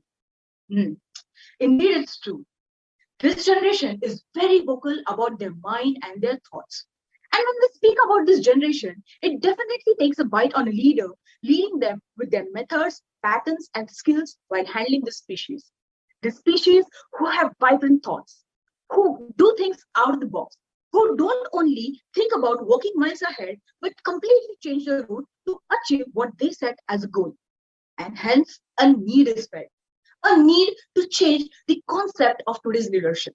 Speaker 7: Indeed, it's true. This generation is very vocal about their mind and their thoughts. And when we speak about this generation, it definitely takes a bite on a leader, leading them with their methods, patterns, and skills while handling the species. The species who have vibrant thoughts, who do things out of the box, who don't only think about walking miles ahead, but completely change their route to achieve what they set as a goal. And hence, a need is felt. A need to change the concept of today's leadership.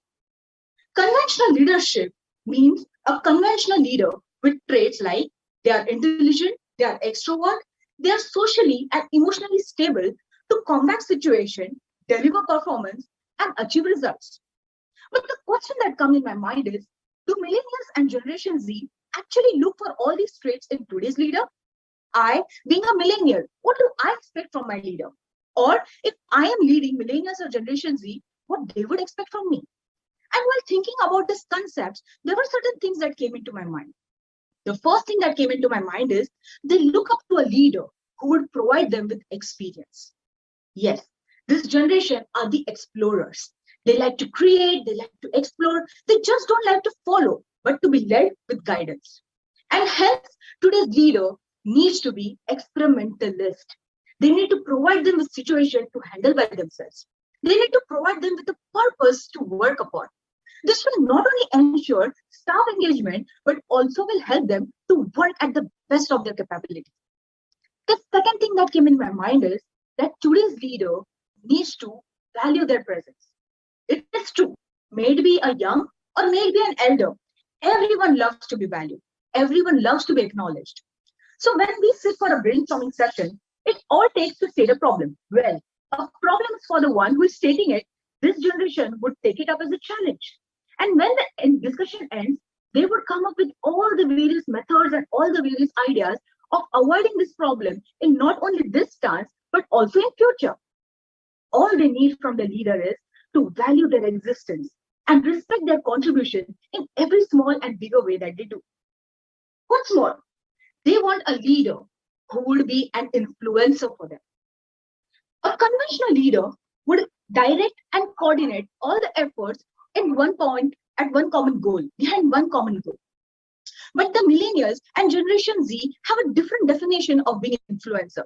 Speaker 7: Conventional leadership means a conventional leader with traits like they are intelligent, they are extrovert, they are socially and emotionally stable to combat situation, deliver performance, and achieve results. But the question that comes in my mind is, do millennials and Generation Z actually look for all these traits in today's leader? I, being a millennial, what do I expect from my leader? Or if I am leading millennials or Generation Z, what they would expect from me? And while thinking about this concept, there were certain things that came into my mind. The first thing that came into my mind is they look up to a leader who would provide them with experience. Yes, this generation are the explorers. They like to create, they like to explore. They just don't like to follow, but to be led with guidance. And hence, today's leader needs to be experimentalist. They need to provide them with situations to handle by themselves. They need to provide them with a purpose to work upon. This will not only ensure staff engagement, but also will help them to work at the best of their capability. The second thing that came in my mind is that today's leader needs to value their presence. It is true, may it be a young or may it be an elder, everyone loves to be valued. Everyone loves to be acknowledged. So when we sit for a brainstorming session, it all takes to state a problem. Well, a problem is for the one who is stating it. This generation would take it up as a challenge. And when the discussion ends, They would come up with all the various methods and all the various ideas of avoiding this problem in not only this stance, but also in future. All they need from the leader is to value their existence and respect their contribution in every small and bigger way that they do. What's more, they want a leader who would be an influencer for them. A conventional leader would direct and coordinate all the efforts in one point at one common goal, behind one common goal. But the millennials and Generation Z have a different definition of being an influencer.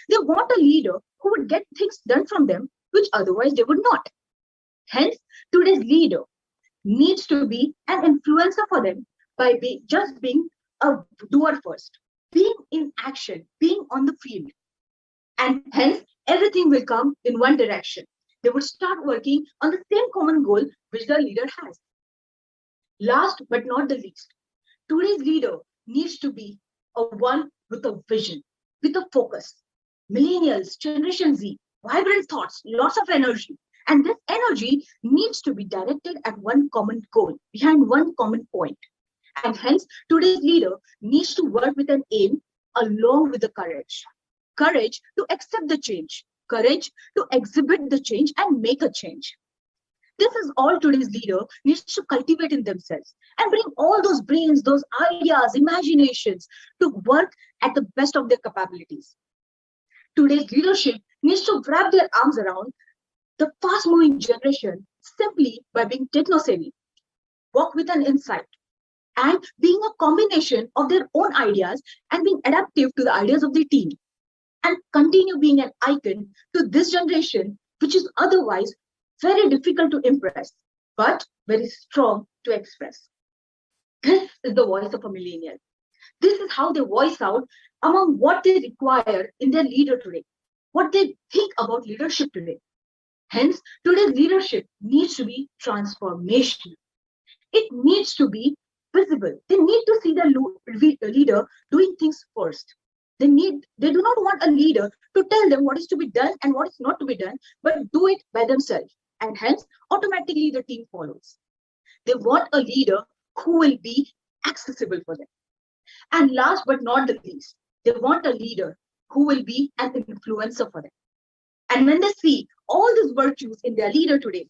Speaker 7: They want a leader who would get things done from them, which otherwise they would not. Hence, today's leader needs to be an influencer for them by just being a doer first, being in action, being on the field. And hence, everything will come in one direction. They would start working on the same common goal which the leader has. Last but not the least, today's leader needs to be a one with a vision, with a focus. Millennials, Generation Z, vibrant thoughts, lots of energy. And this energy needs to be directed at one common goal, behind one common point. And hence, today's leader needs to work with an aim along with the courage. Courage to accept the change, courage to exhibit the change and make a change. This is all today's leader needs to cultivate in themselves and bring all those brains, those ideas, imaginations to work at the best of their capabilities. Today's leadership needs to wrap their arms around the fast-moving generation simply by being techno-savvy, work with an insight, and being a combination of their own ideas and being adaptive to the ideas of their team, and continue being an icon to this generation, which is otherwise very difficult to impress, but very strong to express. This is the voice of a millennial. This is how they voice out among what they require in their leader today, what they think about leadership today. Hence, today's leadership needs to be transformational. It needs to be visible. They need to see the leader doing things first. They do not want a leader to tell them what is to be done and what is not to be done, but do it by themselves. And hence, automatically the team follows. They want a leader who will be accessible for them. And last but not the least, they want a leader who will be an influencer for them. And when they see all these virtues in their leader today,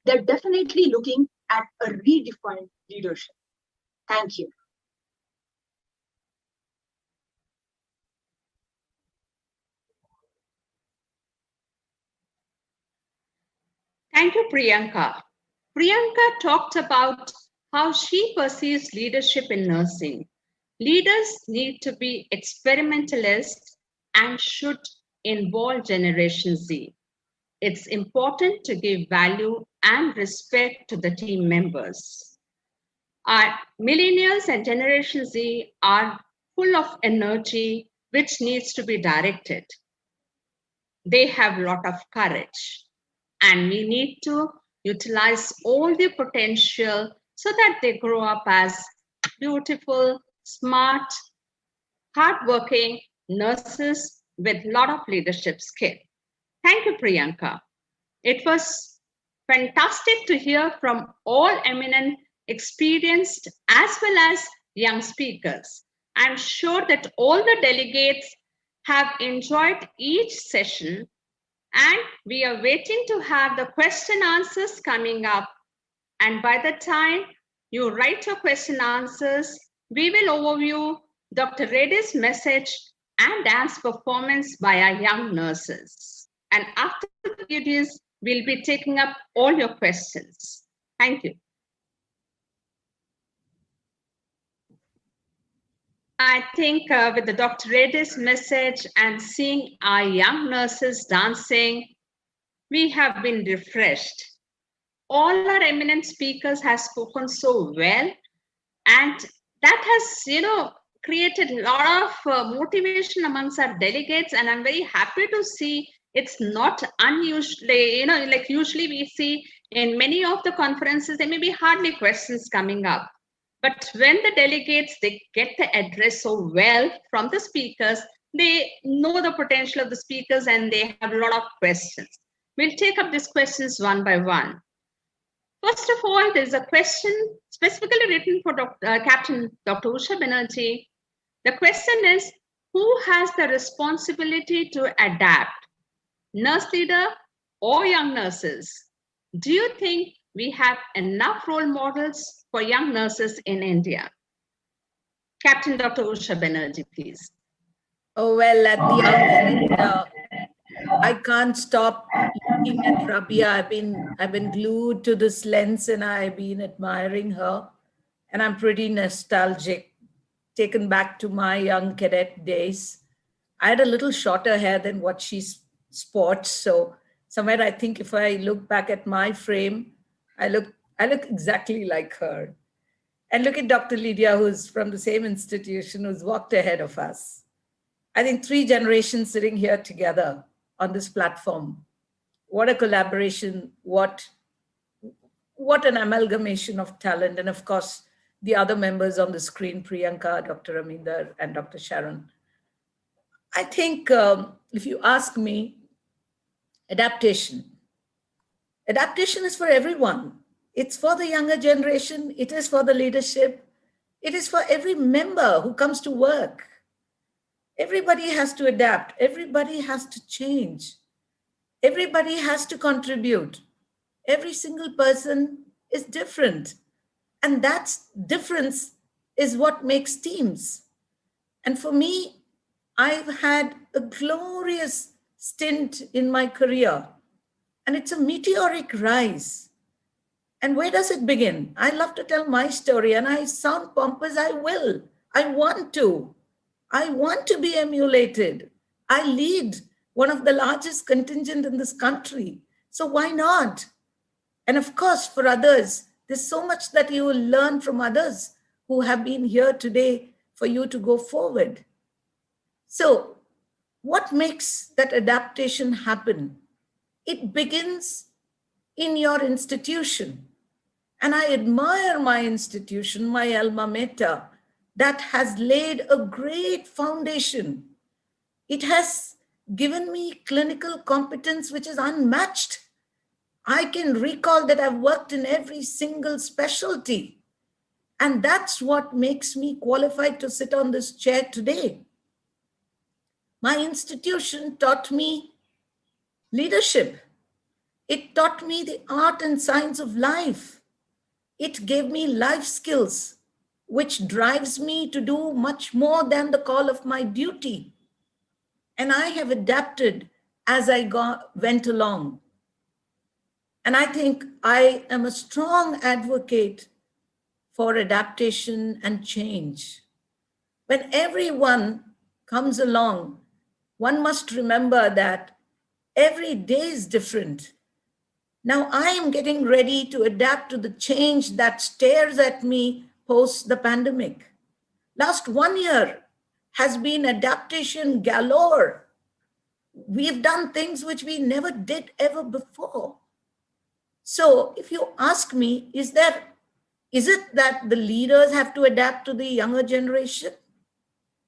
Speaker 7: they're definitely looking at a redefined leadership. Thank you.
Speaker 2: Thank you, Priyanka. Priyanka talked about how she perceives leadership in nursing. Leaders need to be experimentalists and should involve Generation Z. It's important to give value and respect to the team members. Our millennials and Generation Z are full of energy, which needs to be directed. They have a lot of courage, and we need to utilize all their potential so that they grow up as beautiful, smart, hardworking nurses with a lot of leadership skill. Thank you, Priyanka. It was fantastic to hear from all eminent, experienced, as well as young speakers. I'm sure that all the delegates have enjoyed each session, and we are waiting to have the question answers coming up. And by the time you write your question answers, we will overview Dr. Reddy's message and dance performance by our young nurses. And after the videos, we'll be taking up all your questions. Thank you. I think with the Dr. Reddy's message and seeing our young nurses dancing, we have been refreshed. All our eminent speakers have spoken so well, and that has, created a lot of motivation amongst our delegates, and I'm very happy to see it's not unusually, like usually we see in many of the conferences, there may be hardly questions coming up. But when the delegates, they get the address so well from the speakers, they know the potential of the speakers and they have a lot of questions. We'll take up these questions one by one. First of all, there is a question specifically written for Captain Dr. Usha Banerjee. The question is, who has the responsibility to adapt? Nurse leader or young nurses? Do you think we have enough role models for young nurses in India? Captain Dr. Usha Banerjee, please.
Speaker 3: Oh, well, at the outset, I can't stop looking at Rabiya. I've been glued to this lens and I've been admiring her. And I'm pretty nostalgic, taken back to my young cadet days. I had a little shorter hair than what she sports. So somewhere I think if I look back at my frame, I look exactly like her. And look at Dr. Lydia, who's from the same institution, who's walked ahead of us. I think 3 generations sitting here together on this platform. What a collaboration, what an amalgamation of talent. And of course, the other members on the screen, Priyanka, Dr. Raminder, and Dr. Sharon. I think if you ask me, adaptation is for everyone. It's for the younger generation. It is for the leadership. It is for every member who comes to work. Everybody has to adapt. Everybody has to change. Everybody has to contribute. Every single person is different. And that difference is what makes teams. And for me, I've had a glorious stint in my career, and it's a meteoric rise. And where does it begin? I love to tell my story, and I sound pompous. I will. I want to. I want to be emulated. I lead one of the largest contingent in this country. So why not? And of course, for others, there's so much that you will learn from others who have been here today for you to go forward. So what makes that adaptation happen? It begins in your institution. And I admire my institution, my alma mater, that has laid a great foundation. It has given me clinical competence which is unmatched. I can recall that I've worked in every single specialty. And that's what makes me qualified to sit on this chair today. My institution taught me leadership. It taught me the art and science of life. It gave me life skills, which drives me to do much more than the call of my duty. And I have adapted as I went along. And I think I am a strong advocate for adaptation and change. When everyone comes along, one must remember that every day is different. Now I am getting ready to adapt to the change that stares at me post the pandemic. Last 1 year has been adaptation galore. We've done things which we never did ever before. So if you ask me, is it that the leaders have to adapt to the younger generation?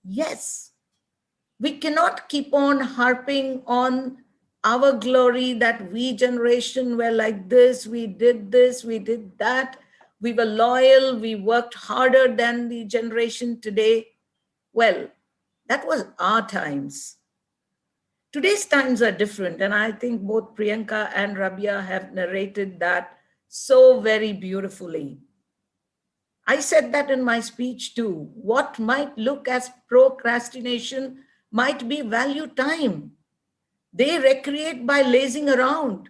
Speaker 3: Yes. We cannot keep on harping on our glory that we generation were like this, we did that, we were loyal, we worked harder than the generation today. Well, that was our times. Today's times are different, and I think both Priyanka and Rabiya have narrated that so very beautifully. I said that in my speech too. What might look as procrastination might be value time. They recreate by lazing around.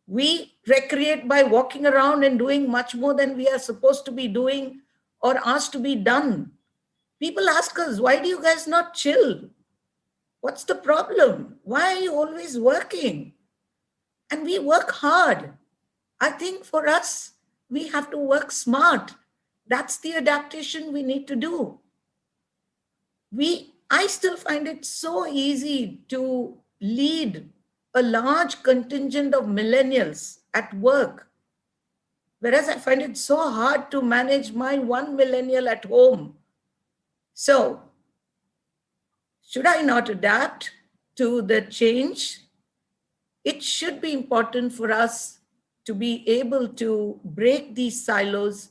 Speaker 3: We recreate by walking around and doing much more than we are supposed to be doing or asked to be done. People ask us, why do you guys not chill? What's the problem? Why are you always working? And we work hard. I think for us, we have to work smart. That's the adaptation we need to do. I still find it so easy to lead a large contingent of millennials at work, whereas I find it so hard to manage my one millennial at home. So, should I not adapt to the change? It should be important for us to be able to break these silos,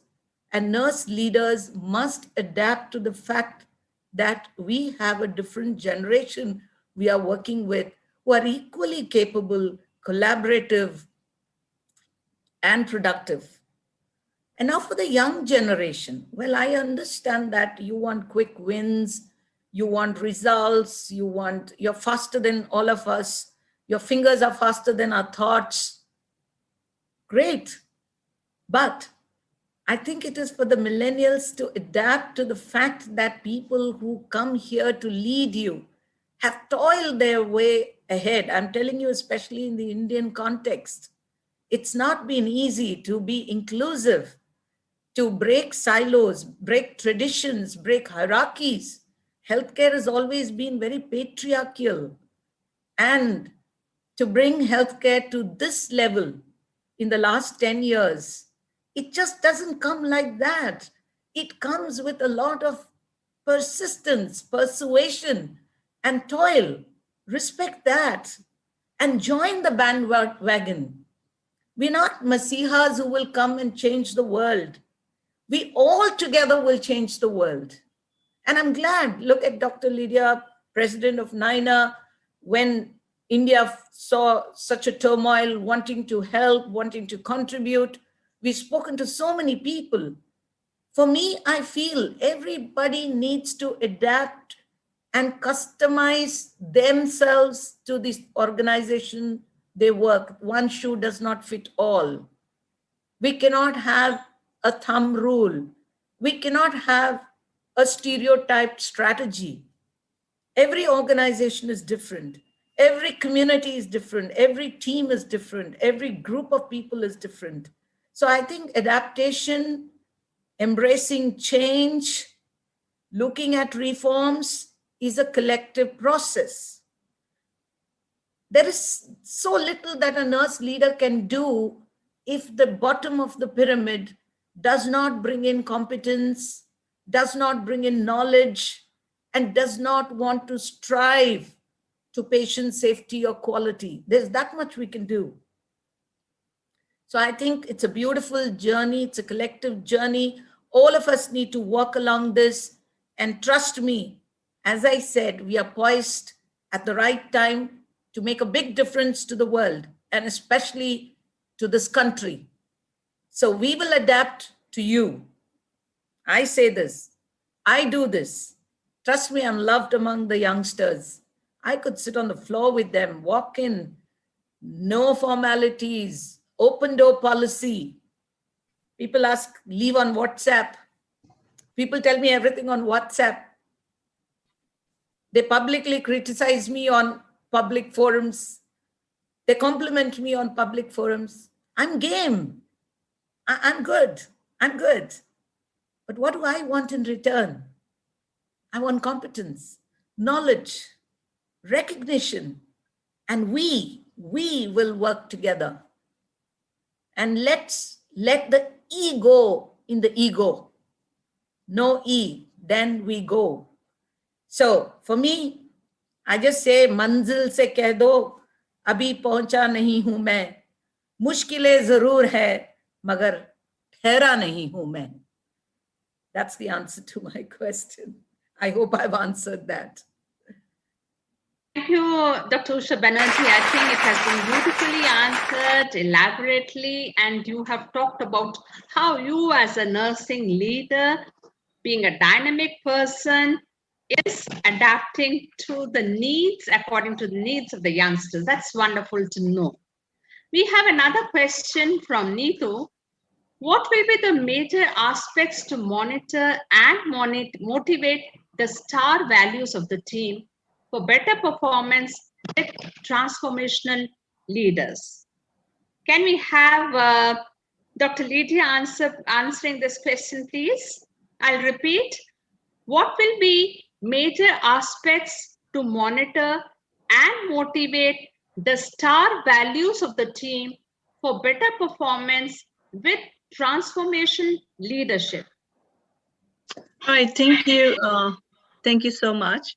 Speaker 3: and nurse leaders must adapt to the fact that we have a different generation we are working with who are equally capable, collaborative, and productive. And now for the young generation, well, I understand that you want quick wins, you want results, you're faster than all of us, your fingers are faster than our thoughts. Great. But I think it is for the millennials to adapt to the fact that people who come here to lead you have toiled their way ahead. I'm telling you, especially in the Indian context, it's not been easy to be inclusive, to break silos, break traditions, break hierarchies. Healthcare has always been very patriarchal. And to bring healthcare to this level in the last 10 years, it just doesn't come like that. It comes with a lot of persistence, persuasion, and toil. Respect that and join the bandwagon. We're not masihas who will come and change the world. We all together will change the world. And I'm glad, look at Dr. Lydia, president of NINA, when India saw such a turmoil, wanting to help, wanting to contribute. We've spoken to so many people. For me, I feel everybody needs to adapt and customize themselves to this organization they work. One shoe does not fit all. We cannot have a thumb rule. We cannot have a stereotyped strategy. Every organization is different. Every community is different. Every team is different. Every group of people is different. So I think adaptation, embracing change, looking at reforms is a collective process. There is so little that a nurse leader can do if the bottom of the pyramid does not bring in competence, does not bring in knowledge, and does not want to strive to patient safety or quality. There's that much we can do. So I think it's a beautiful journey. It's a collective journey. All of us need to walk along this. And trust me, as I said, we are poised at the right time to make a big difference to the world, and especially to this country. So we will adapt to you. I say this. I do this. Trust me, I'm loved among the youngsters. I could sit on the floor with them, walk in, no formalities, open door policy. People ask, leave on WhatsApp. People tell me everything on WhatsApp. They publicly criticize me on public forums. They compliment me on public forums. I'm game. I'm good. I'm good. But what do I want in return? I want competence, knowledge, recognition, and we will work together. And let's let the ego in the ego. No E, then we go. So for me, I just say, manzil se keh do, abhi pahuncha nahi hu main. Mushkile zarur hai, magar thera nahi hu main. That's the answer to my question. I hope I've answered that.
Speaker 2: Thank you, Dr. Usha Banerjee. I think it has been beautifully answered, elaborately, and you have talked about how you as a nursing leader, being a dynamic person, is adapting to the needs, according to the needs of the youngsters. That's wonderful to know. We have another question from Neetu. What will be the major aspects to monitor and motivate the star values of the team for better performance with transformational leaders? Can we have Dr. Lydia answering this question, please? I'll repeat. What will be major aspects to monitor and motivate the star values of the team for better performance with transformation leadership?
Speaker 8: Hi, thank you. Thank you so much.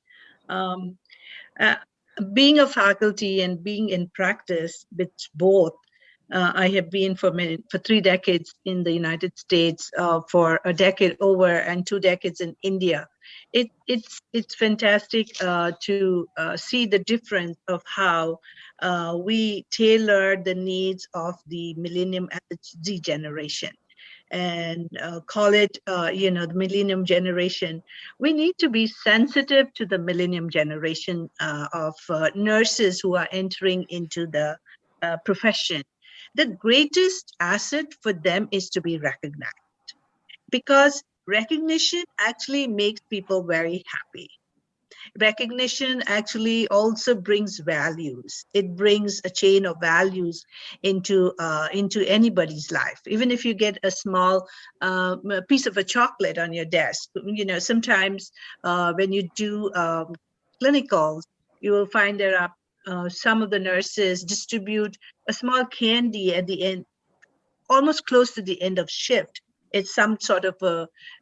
Speaker 8: Being a faculty and being in practice with both,
Speaker 5: I have been for 3 decades in the United States, for a decade over, and 2 decades in India. It's fantastic to see the difference of how we tailor the needs of the millennium and the Z generation, and call it, the millennium generation. We need to be sensitive to the millennium generation of nurses who are entering into the profession. The greatest asset for them is to be recognized, because recognition actually makes people very happy. Recognition actually also brings values. It brings a chain of values into anybody's life. Even if you get a small piece of a chocolate on your desk, sometimes when you do clinicals, you will find there are some of the nurses distribute a small candy at the end, almost close to the end of shift. It's some sort of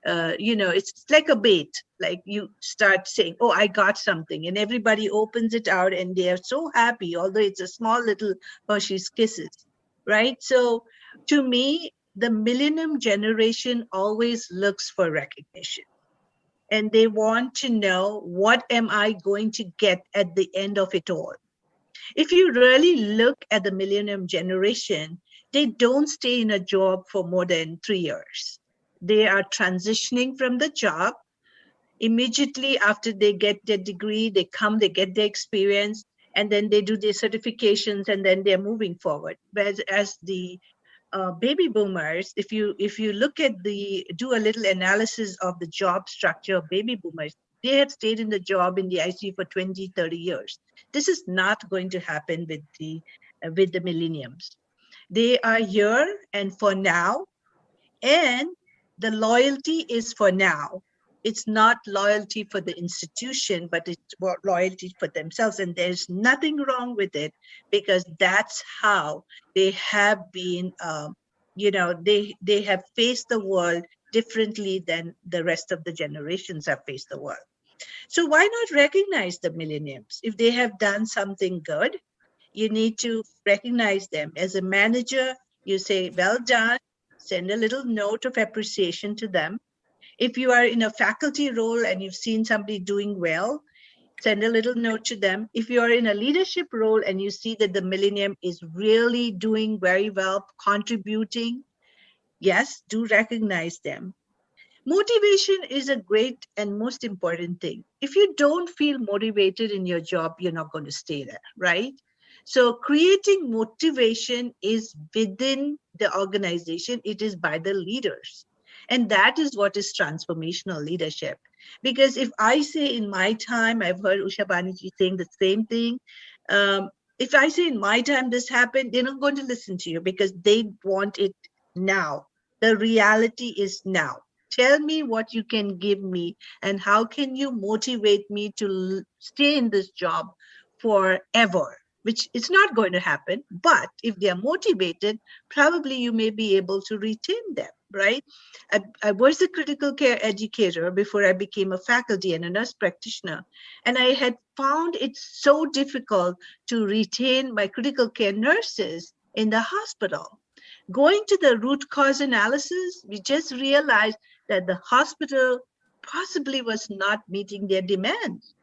Speaker 5: it's like a bait. Like you start saying, oh, I got something. And everybody opens it out and they are so happy, although it's a small little Hershey's Kisses, right? So to me, the millennium generation always looks for recognition. And they want to know, what am I going to get at the end of it all? If you really look at the millennium generation, they don't stay in a job for more than 3 years. They are transitioning from the job. Immediately after they get their degree, they get their experience, and then they do their certifications, and then they're moving forward. Whereas as the baby boomers, if you do a little analysis of the job structure of baby boomers, they have stayed in the job in the ICU for 20, 30 years. This is not going to happen with the millenniums. They are here and for now, and the loyalty is for now. It's not loyalty for the institution, but it's loyalty for themselves. And there's nothing wrong with it, because that's how they have been, they have faced the world differently than the rest of the generations have faced the world. So why not recognize the millennials? If they have done something good, you need to recognize them. As a manager, you say, well done, send a little note of appreciation to them. If you are in a faculty role and you've seen somebody doing well, send a little note to them. If you are in a leadership role and you see that the millennium is really doing very well, contributing, yes, do recognize them. Motivation is a great and most important thing. If you don't feel motivated in your job, you're not going to stay there, right? So creating motivation is within the organization. It is by the leaders. And that is what is transformational leadership. Because if I say in my time, I've heard Usha Banerjee saying the same thing. If I say in my time this happened, they're not going to listen to you because they want it now. The reality is now. Tell me what you can give me and how can you motivate me to stay in this job forever, which is not going to happen. But if they are motivated, probably you may be able to retain them, right? I was a critical care educator before I became a faculty and a nurse practitioner. And I had found it so difficult to retain my critical care nurses in the hospital. Going to the root cause analysis, we just realized that the hospital possibly was not meeting their demands.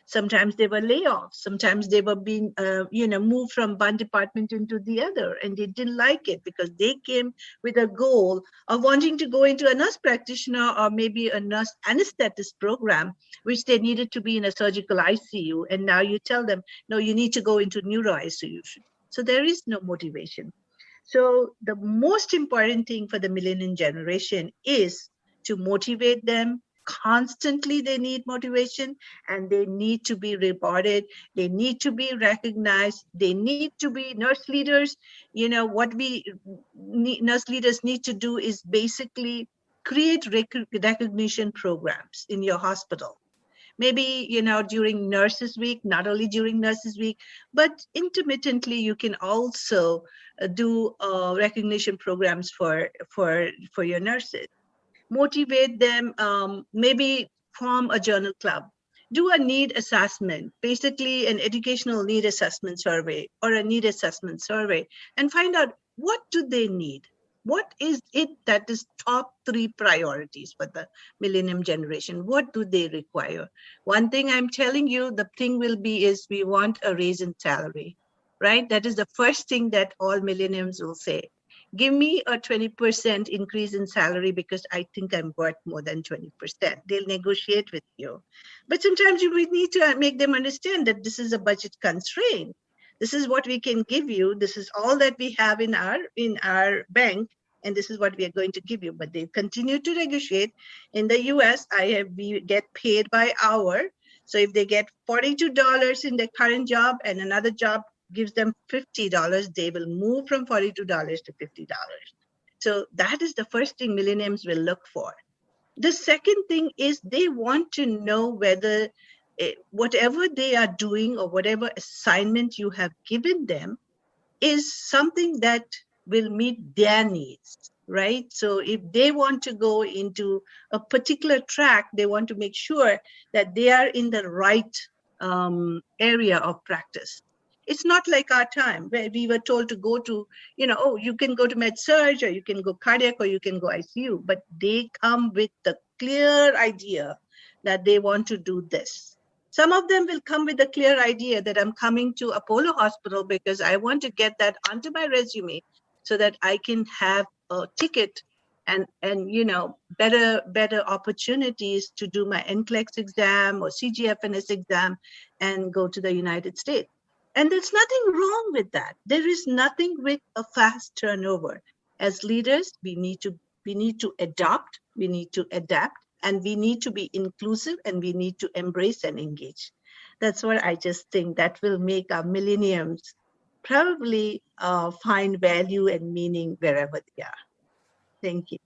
Speaker 5: Sometimes they were layoffs. Sometimes they were being, moved from one department into the other, and they didn't like it because they came with a goal of wanting to go into a nurse practitioner or maybe a nurse anesthetist program, which they needed to be in a surgical ICU. And now you tell them, no, you need to go into neuro ICU. So there is no motivation. So the most important thing for the millennial generation is to motivate them. Constantly they need motivation and they need to be rewarded. They need to be recognized. They need to be nurse leaders. What nurse leaders need to do is basically create recognition programs in your hospital. Maybe, during Nurses Week, not only during Nurses Week, but intermittently, you can also do recognition programs for your nurses. Motivate them, maybe form a journal club. Do a need assessment, basically an educational need assessment survey or a need assessment survey, and find out
Speaker 8: What do they need? What is it that is top 3 priorities for the millennium generation? What do they require? One thing I'm telling you, the thing will be is we want a raise in salary, right? That is the first thing that all millennials will say. Give me a 20% increase in salary because I think I'm worth more than 20%. They'll negotiate with you. But sometimes you will need to make them understand that this is a budget constraint. This is what we can give you. This is all that we have in our bank, and this is what we are going to give you. But they continue to negotiate. In the US, we get paid by hour. So if they get $42 in their current job and another job gives them $50, they will move from $42 to $50. So that is the first thing millennials will look for. The second thing is they want to know whether whatever they are doing or whatever assignment you have given them is something that will meet their needs, right? So if they want to go into a particular track, they want to make sure that they are in the right area of practice. It's not like our time where we were told to go to, oh, you can go to med surg or you can go cardiac or you can go ICU, but they come with the clear idea that they want to do this. Some of them will come with a clear idea that I'm coming to Apollo Hospital because I want to get that onto my resume so that I can have a ticket and better opportunities to do my NCLEX exam or CGFNS exam and go to the United States. And there's nothing wrong with that. There is nothing with a fast turnover. As leaders, we need to adopt, we need to adapt, and we need to be inclusive, and we need to embrace and engage. That's what I just think that will make our millennials probably find value and meaning wherever they are. Thank you.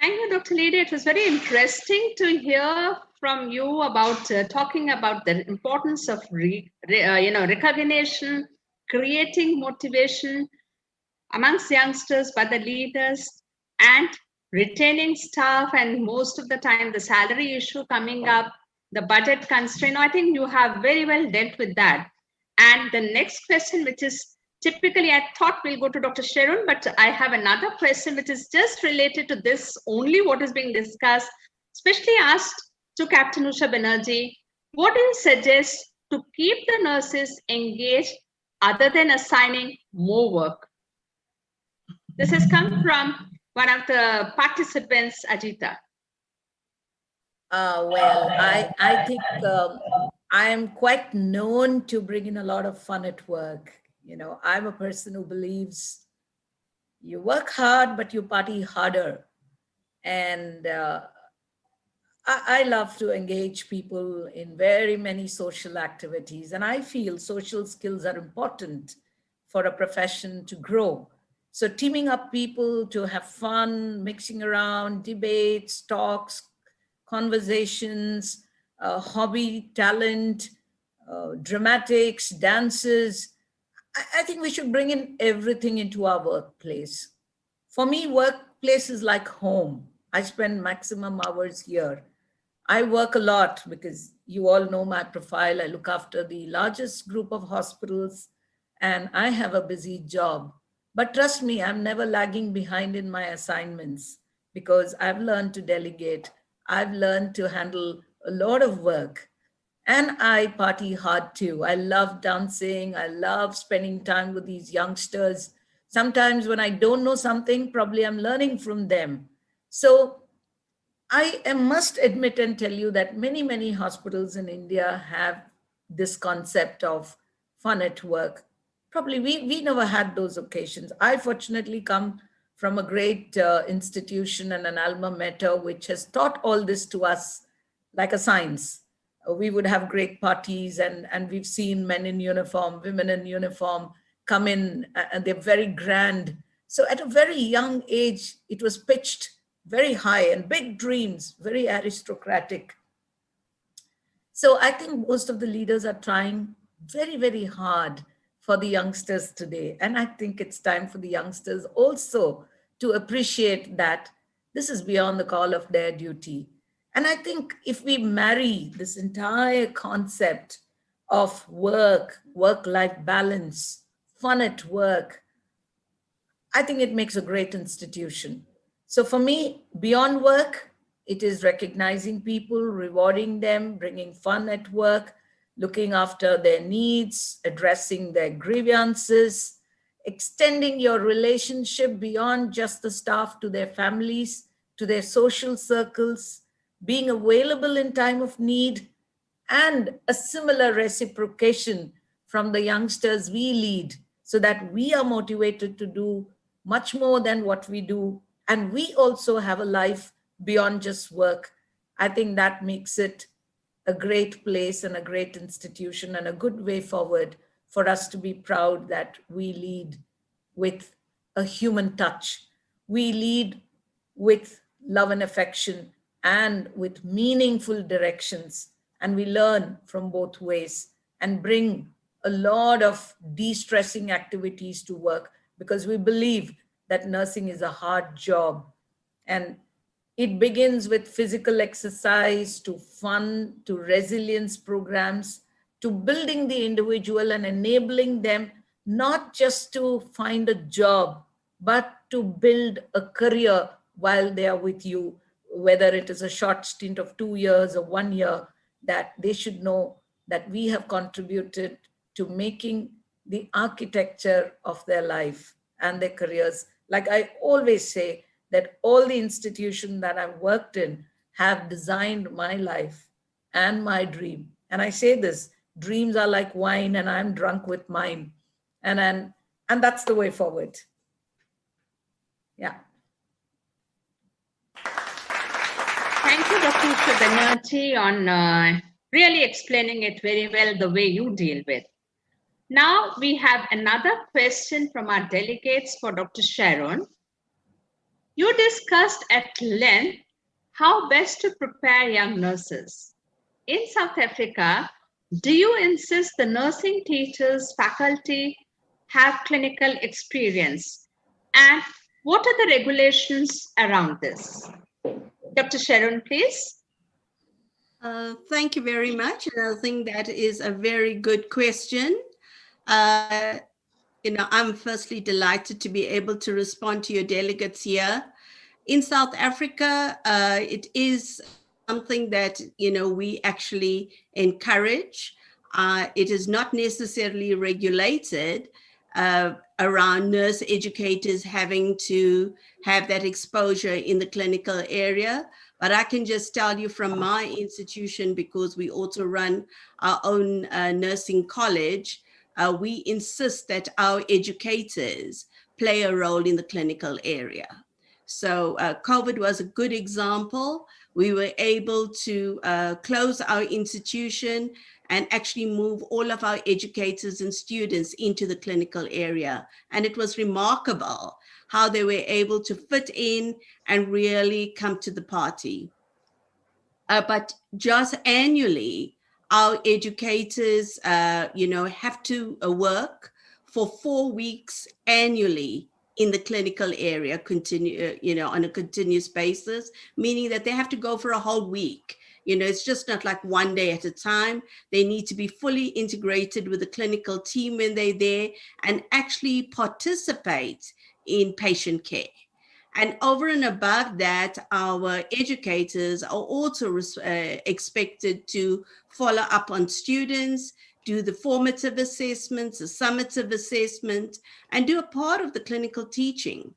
Speaker 2: Thank you, Dr. Lydia. It was very interesting to hear from you about talking about the importance of recognition, creating motivation amongst youngsters by the leaders, and retaining staff, and most of the time the salary issue coming up, the budget constraint. I think you have very well dealt with that. And the next question, which is typically I thought we'll go to Dr. Sharon, but I have another question which is just related to this, only what is being discussed, especially asked to Captain Usha Banerjee. What do you suggest to keep the nurses engaged other than assigning more work? This has come from one of the participants, Ajita.
Speaker 3: Well, I think I am quite known to bring in a lot of fun at work. I'm a person who believes you work hard, but you party harder. And I love to engage people in very many social activities. And I feel social skills are important for a profession to grow. So teaming up people to have fun, mixing around, debates, talks, conversations, hobby, talent, dramatics, dances. I think we should bring in everything into our workplace. For me, workplace is like home. I spend maximum hours here. I work a lot because you all know my profile. I look after the largest group of hospitals and I have a busy job. But trust me, I'm never lagging behind in my assignments because I've learned to delegate. I've learned to handle a lot of work. And I party hard too. I love dancing. I love spending time with these youngsters. Sometimes when I don't know something, probably I'm learning from them. So I must admit and tell you that many, many hospitals in India have this concept of fun at work. Probably we never had those occasions. I fortunately come from a great institution and an alma mater which has taught all this to us like a science. We would have great parties and we've seen men in uniform, women in uniform come in and they're very grand. So at a very young age, it was pitched very high and big dreams, very aristocratic. So I think most of the leaders are trying very, very hard for the youngsters today. And I think it's time for the youngsters also to appreciate that this is beyond the call of their duty. And I think if we marry this entire concept of work-life balance, fun at work, I think it makes a great institution. So for me, beyond work, it is recognizing people, rewarding them, bringing fun at work, looking after their needs, addressing their grievances, extending your relationship beyond just the staff to their families, to their social circles, being available in time of need, and a similar reciprocation from the youngsters we lead so that we are motivated to do much more than what we do. And we also have a life beyond just work. I think that makes it a great place and a great institution and a good way forward for us to be proud that we lead with a human touch. We lead with love and affection and with meaningful directions. And we learn from both ways and bring a lot of de-stressing activities to work because we believe that nursing is a hard job. And it begins with physical exercise to fun, to resilience programs, to building the individual and enabling them not just to find a job, but to build a career while they are with you, whether it is a short stint of 2 years or 1 year, that they should know that we have contributed to making the architecture of their life and their careers. Like I always say, that all the institutions that I've worked in have designed my life and my dream. And I say this, dreams are like wine and I'm drunk with mine. And that's the way forward. Yeah.
Speaker 2: Thank you, Dr. Usha Banerjee, on really explaining it very well the way you deal with. Now we have another question from our delegates for Dr. Sharon. You discussed at length how best to prepare young nurses. In South Africa, do you insist the nursing teachers, faculty have clinical experience? And what are the regulations around this? Dr. Sharon, please.
Speaker 4: Thank you very much. And I think that is a very good question. I'm firstly delighted to be able to respond to your delegates here. In South Africa, it is something that, we actually encourage. It is not necessarily regulated around nurse educators having to have that exposure in the clinical area. But I can just tell you from my institution, because we also run our own nursing college, we insist that our educators play a role in the clinical area. So COVID was a good example. We were able to close our institution and actually move all of our educators and students into the clinical area. And it was remarkable how they were able to fit in and really come to the party. But just annually, our educators, have to work for 4 weeks annually in the clinical area, on a continuous basis, meaning that they have to go for a whole week. It's just not like one day at a time. They need to be fully integrated with the clinical team when they're there and actually participate in patient care. And over and above that, our educators are also expected to follow up on students, do the formative assessments, the summative assessment, and do a part of the clinical teaching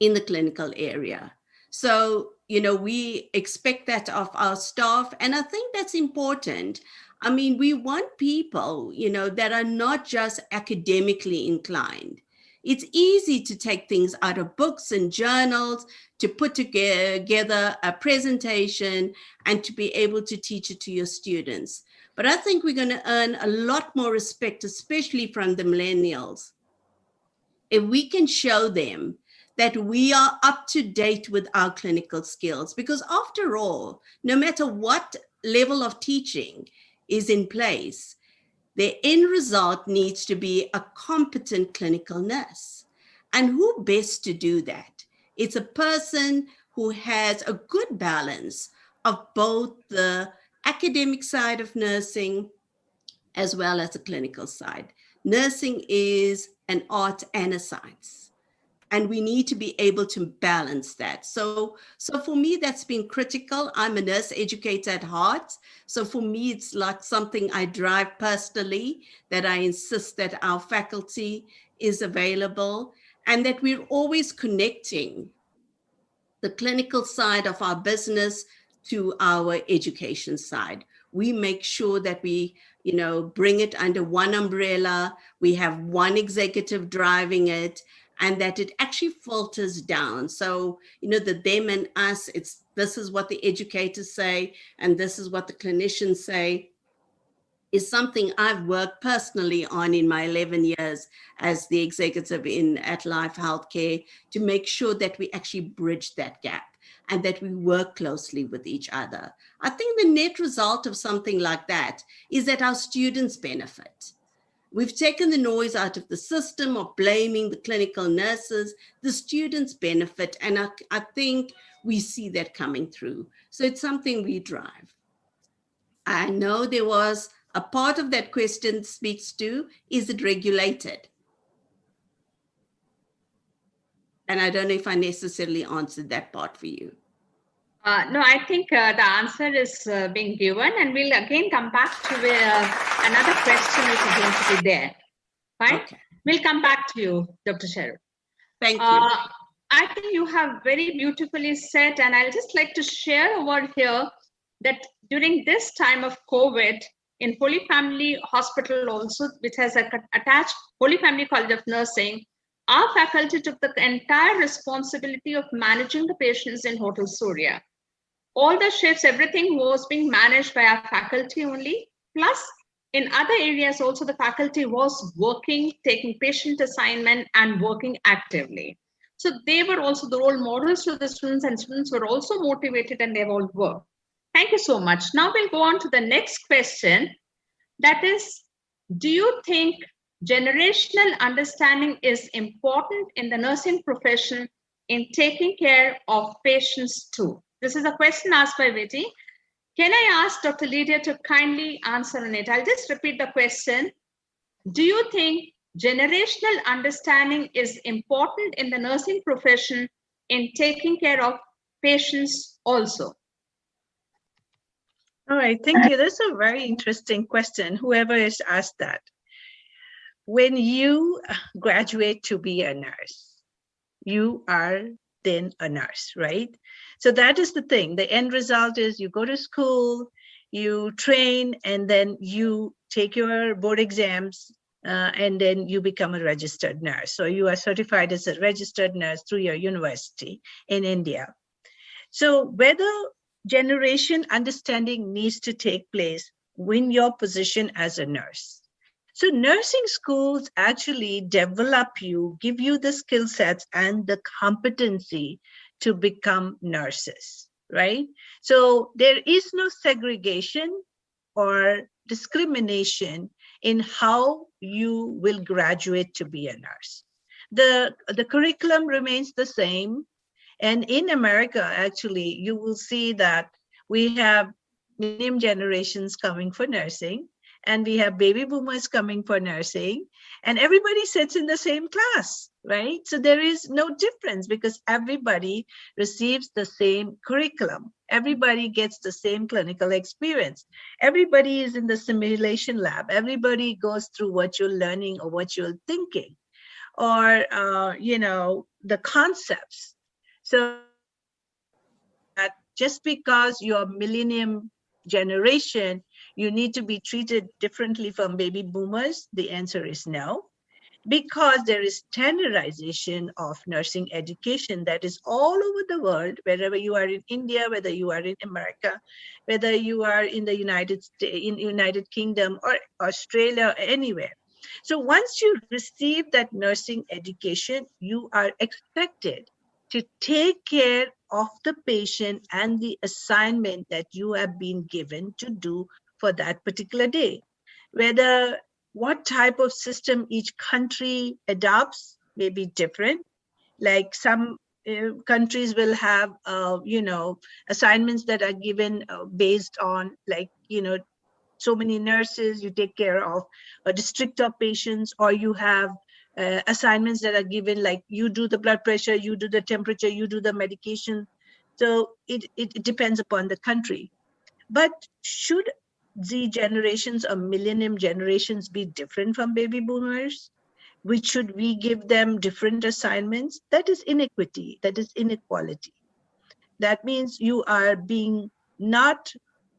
Speaker 4: in the clinical area. So, we expect that of our staff, and I think that's important. I mean, we want people, that are not just academically inclined. It's easy to take things out of books and journals, to put together a presentation and to be able to teach it to your students. But I think we're going to earn a lot more respect, especially from the millennials, if we can show them that we are up to date with our clinical skills. Because after all, no matter what level of teaching is in place, the end result needs to be a competent clinical nurse. And who best to do that? It's a person who has a good balance of both the academic side of nursing as well as the clinical side. Nursing is an art and a science. And we need to be able to balance that. So for me, that's been critical. I'm a nurse educator at heart. So for me, it's like something I drive personally, that I insist that our faculty is available and that we're always connecting the clinical side of our business to our education side. We make sure that we, bring it under one umbrella. We have one executive driving it, and that it actually filters down. So, the them and us, this is what the educators say, and this is what the clinicians say, is something I've worked personally on in my 11 years as the executive at Life Healthcare, to make sure that we actually bridge that gap and that we work closely with each other. I think the net result of something like that is that our students benefit. We've taken the noise out of the system of blaming the clinical nurses. The students benefit, and I think we see that coming through. So it's something we drive. I know there was a part of that question speaks to, is it regulated? And I don't know if I necessarily answered that part for you.
Speaker 2: No, I think the answer is being given, and we'll again come back to another question which is going to be there. Fine? Okay. We'll come back to you, Dr. Sharon.
Speaker 4: Thank you.
Speaker 2: I think you have very beautifully said, and I'll just like to share a word here that during this time of COVID, in Holy Family Hospital also, which has attached Holy Family College of Nursing, our faculty took the entire responsibility of managing the patients in Hotel Surya. All the shifts, everything was being managed by our faculty only. Plus, in other areas also, the faculty was working, taking patient assignment and working actively. So they were also the role models to the students, and students were also motivated, and they've all worked. Thank you so much. Now we'll go on to the next question. That is, do you think generational understanding is important in the nursing profession in taking care of patients too? This is a question asked by Viti. Can I ask Dr. Lydia to kindly answer on it? I'll just repeat the question. Do you think generational understanding is important in the nursing profession in taking care of patients also?
Speaker 8: All right, thank you. That's a very interesting question, whoever has asked that. When you graduate to be a nurse, you are then a nurse, right? So that is the thing. The end result is you go to school, you train, and then you take your board exams, and then you become a registered nurse. So you are certified as a registered nurse through your university in India. So whether generation understanding needs to take place in your position as a nurse. So nursing schools actually develop you, give you the skill sets and the competency to become nurses, right? So there is no segregation or discrimination in how you will graduate to be a nurse. The curriculum remains the same. And in America, actually, you will see that we have millennium generations coming for nursing, and we have baby boomers coming for nursing, and everybody sits in the same class, right? So there is no difference because everybody receives the same curriculum. Everybody gets the same clinical experience. Everybody is in the simulation lab. Everybody goes through what you're learning or what you're thinking, or, the concepts. So that just because you're millennium generation, you need to be treated differently from baby boomers? The answer is no, because there is standardization of nursing education that is all over the world, wherever you are in India, whether you are in America, whether you are in the United Kingdom or Australia, anywhere. So once you receive that nursing education, you are expected to take care of the patient and the assignment that you have been given to do for that particular day. Whether what type of system each country adopts may be different. Like some countries will have, assignments that are given based on, so many nurses, you take care of a district of patients, or you have assignments that are given, like you do the blood pressure, you do the temperature, you do the medication. So it depends upon the country. But should Z generations or millennium generations be different from baby boomers? Which should we give them different assignments? That is inequity, that is inequality. That means you are being not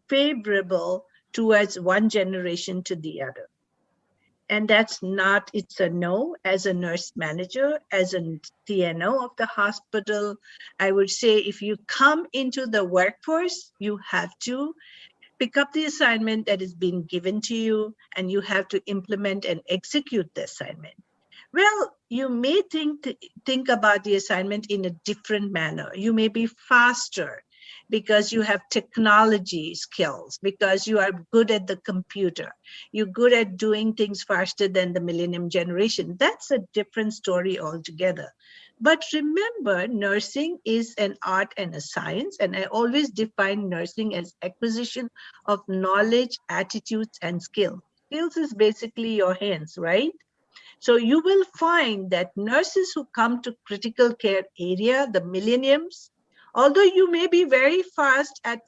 Speaker 8: favorable towards one generation to the other. And that's not, it's a no. As a nurse manager, as a TNO of the hospital, I would say if you come into the workforce, you have to pick up the assignment that is being given to you, and you have to implement and execute the assignment. Well, you may think about the assignment in a different manner. You may be faster because you have technology skills, because you are good at the computer. You're good at doing things faster than the millennium generation. That's a different story altogether. But remember, nursing is an art and a science, and I always define nursing as acquisition of knowledge, attitudes, and skills. Skills is basically your hands, right? So you will find that nurses who come to critical care area, the millenniums, although you may be very fast at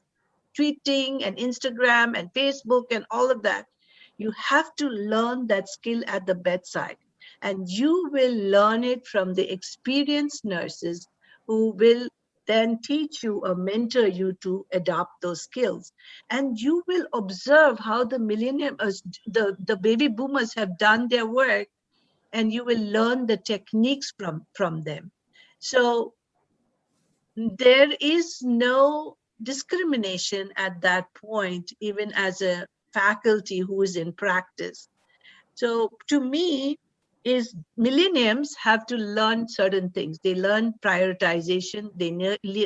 Speaker 8: tweeting and Instagram and Facebook and all of that, you have to learn that skill at the bedside. And you will learn it from the experienced nurses who will then teach you or mentor you to adopt those skills. And you will observe how the the baby boomers have done their work, and you will learn the techniques from them. So there is no discrimination at that point, even as a faculty who is in practice. So to me, is millenniums have to learn certain things. They learn prioritization, they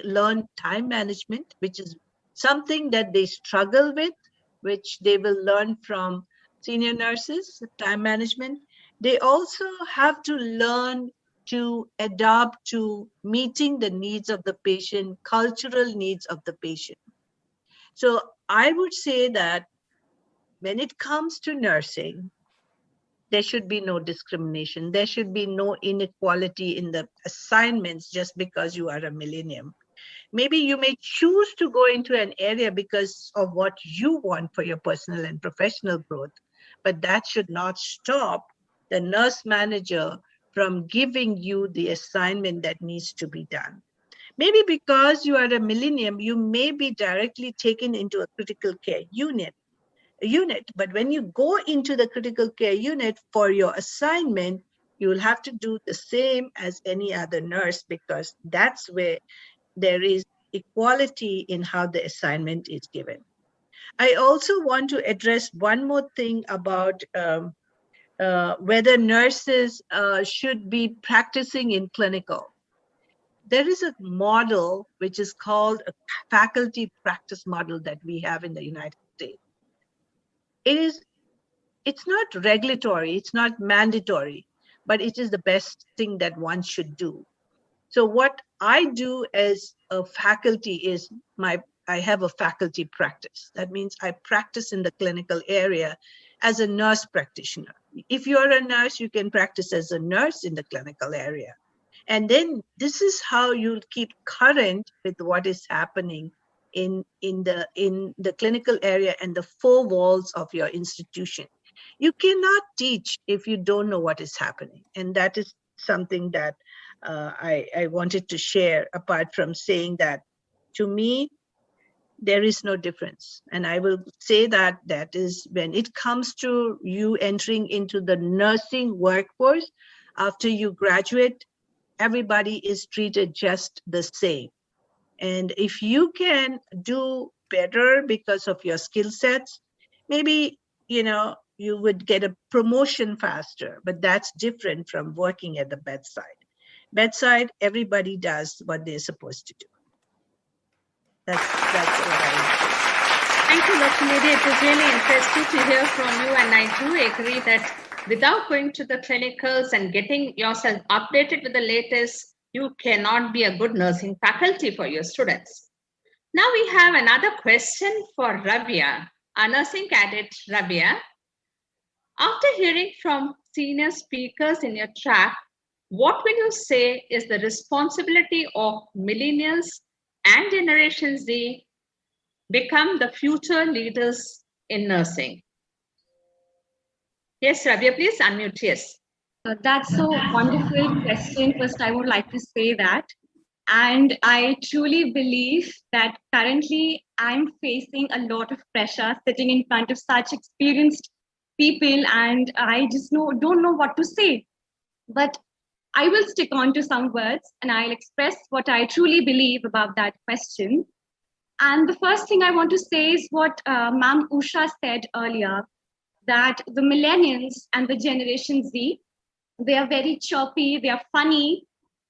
Speaker 8: learn time management, which is something that they struggle with, which they will learn from senior nurses, time management. They also have to learn to adapt to meeting the needs of the patient, cultural needs of the patient. So I would say that when it comes to nursing, there should be no discrimination. There should be no inequality in the assignments just because you are a millennium. Maybe you may choose to go into an area because of what you want for your personal and professional growth, but that should not stop the nurse manager from giving you the assignment that needs to be done. Maybe because you are a millennium, you may be directly taken into a critical care unit, but when you go into the critical care unit for your assignment, you will have to do the same as any other nurse, because that's where there is equality in how the assignment is given. I also want to address one more thing about whether nurses should be practicing in clinical. There is a model which is called a faculty practice model that we have in the United States. It's not regulatory, it's not mandatory, but it is the best thing that one should do. So what I do as a faculty is I have a faculty practice. That means I practice in the clinical area as a nurse practitioner. If you're a nurse, you can practice as a nurse in the clinical area. And then this is how you'll keep current with what is happening in the clinical area and the four walls of your institution. You cannot teach if you don't know what is happening. And that is something that I wanted to share, apart from saying that to me, there is no difference. And I will say that is when it comes to you entering into the nursing workforce, after you graduate, everybody is treated just the same. And if you can do better because of your skill sets, maybe, you would get a promotion faster, but that's different from working at the bedside. Bedside, everybody does what they're supposed to do. That's what I think.
Speaker 2: Thank you, Dr. Lydia. It was really interesting to hear from you, and I do agree that without going to the clinicals and getting yourself updated with the latest, you cannot be a good nursing faculty for your students. Now we have another question for Rabiya, our nursing cadet Rabiya. After hearing from senior speakers in your track, what will you say is the responsibility of millennials and Generation Z become the future leaders in nursing? Yes, Rabiya, please unmute. Yes.
Speaker 6: That's a wonderful question. First, I would like to say that. And I truly believe that currently I'm facing a lot of pressure sitting in front of such experienced people, and I just don't know what to say. But I will stick on to some words and I'll express what I truly believe about that question. And the first thing I want to say is what Ma'am Usha said earlier, that the millennials and the Generation Z, they are very chirpy, they are funny,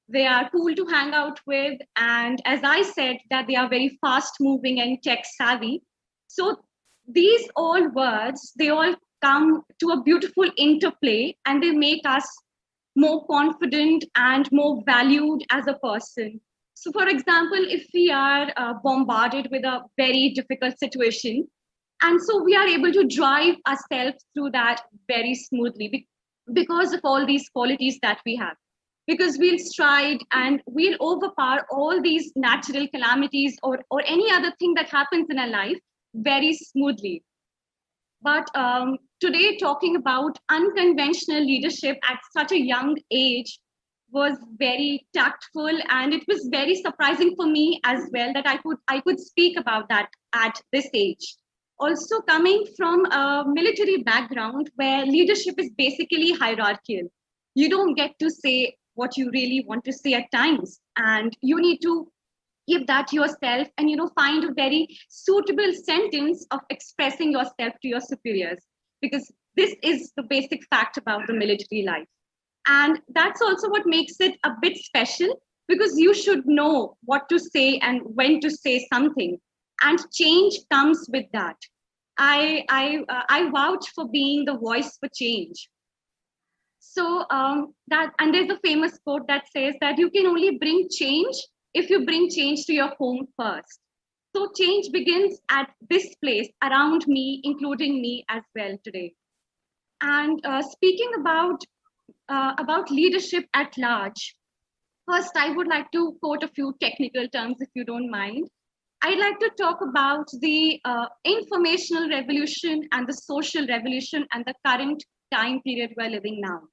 Speaker 6: they are cool to hang out with. And as I said, that they are very fast moving and tech savvy. So these all words, they all come to a beautiful interplay and they make us more confident and more valued as a person. So for example, if we are bombarded with a very difficult situation, and so we are able to drive ourselves through that very smoothly because of all these qualities that we have. Because we'll stride and we'll overpower all these natural calamities or any other thing that happens in our life very smoothly. But today, talking about unconventional leadership at such a young age was very tactful, and it was very surprising for me as well that I could speak about that at this age. Also coming from a military background where leadership is basically hierarchical. You don't get to say what you really want to say at times, and you need to give that yourself and find a very suitable sentence of expressing yourself to your superiors, because this is the basic fact about the military life. And that's also what makes it a bit special, because you should know what to say and when to say something, and change comes with that. I vouch for being the voice for change. So and there's a famous quote that says that you can only bring change if you bring change to your home first. So change begins at this place around me, including me as well today. And speaking about leadership at large, first I would like to quote a few technical terms, if you don't mind. I'd like to talk about the informational revolution and the social revolution and the current time period we're living now.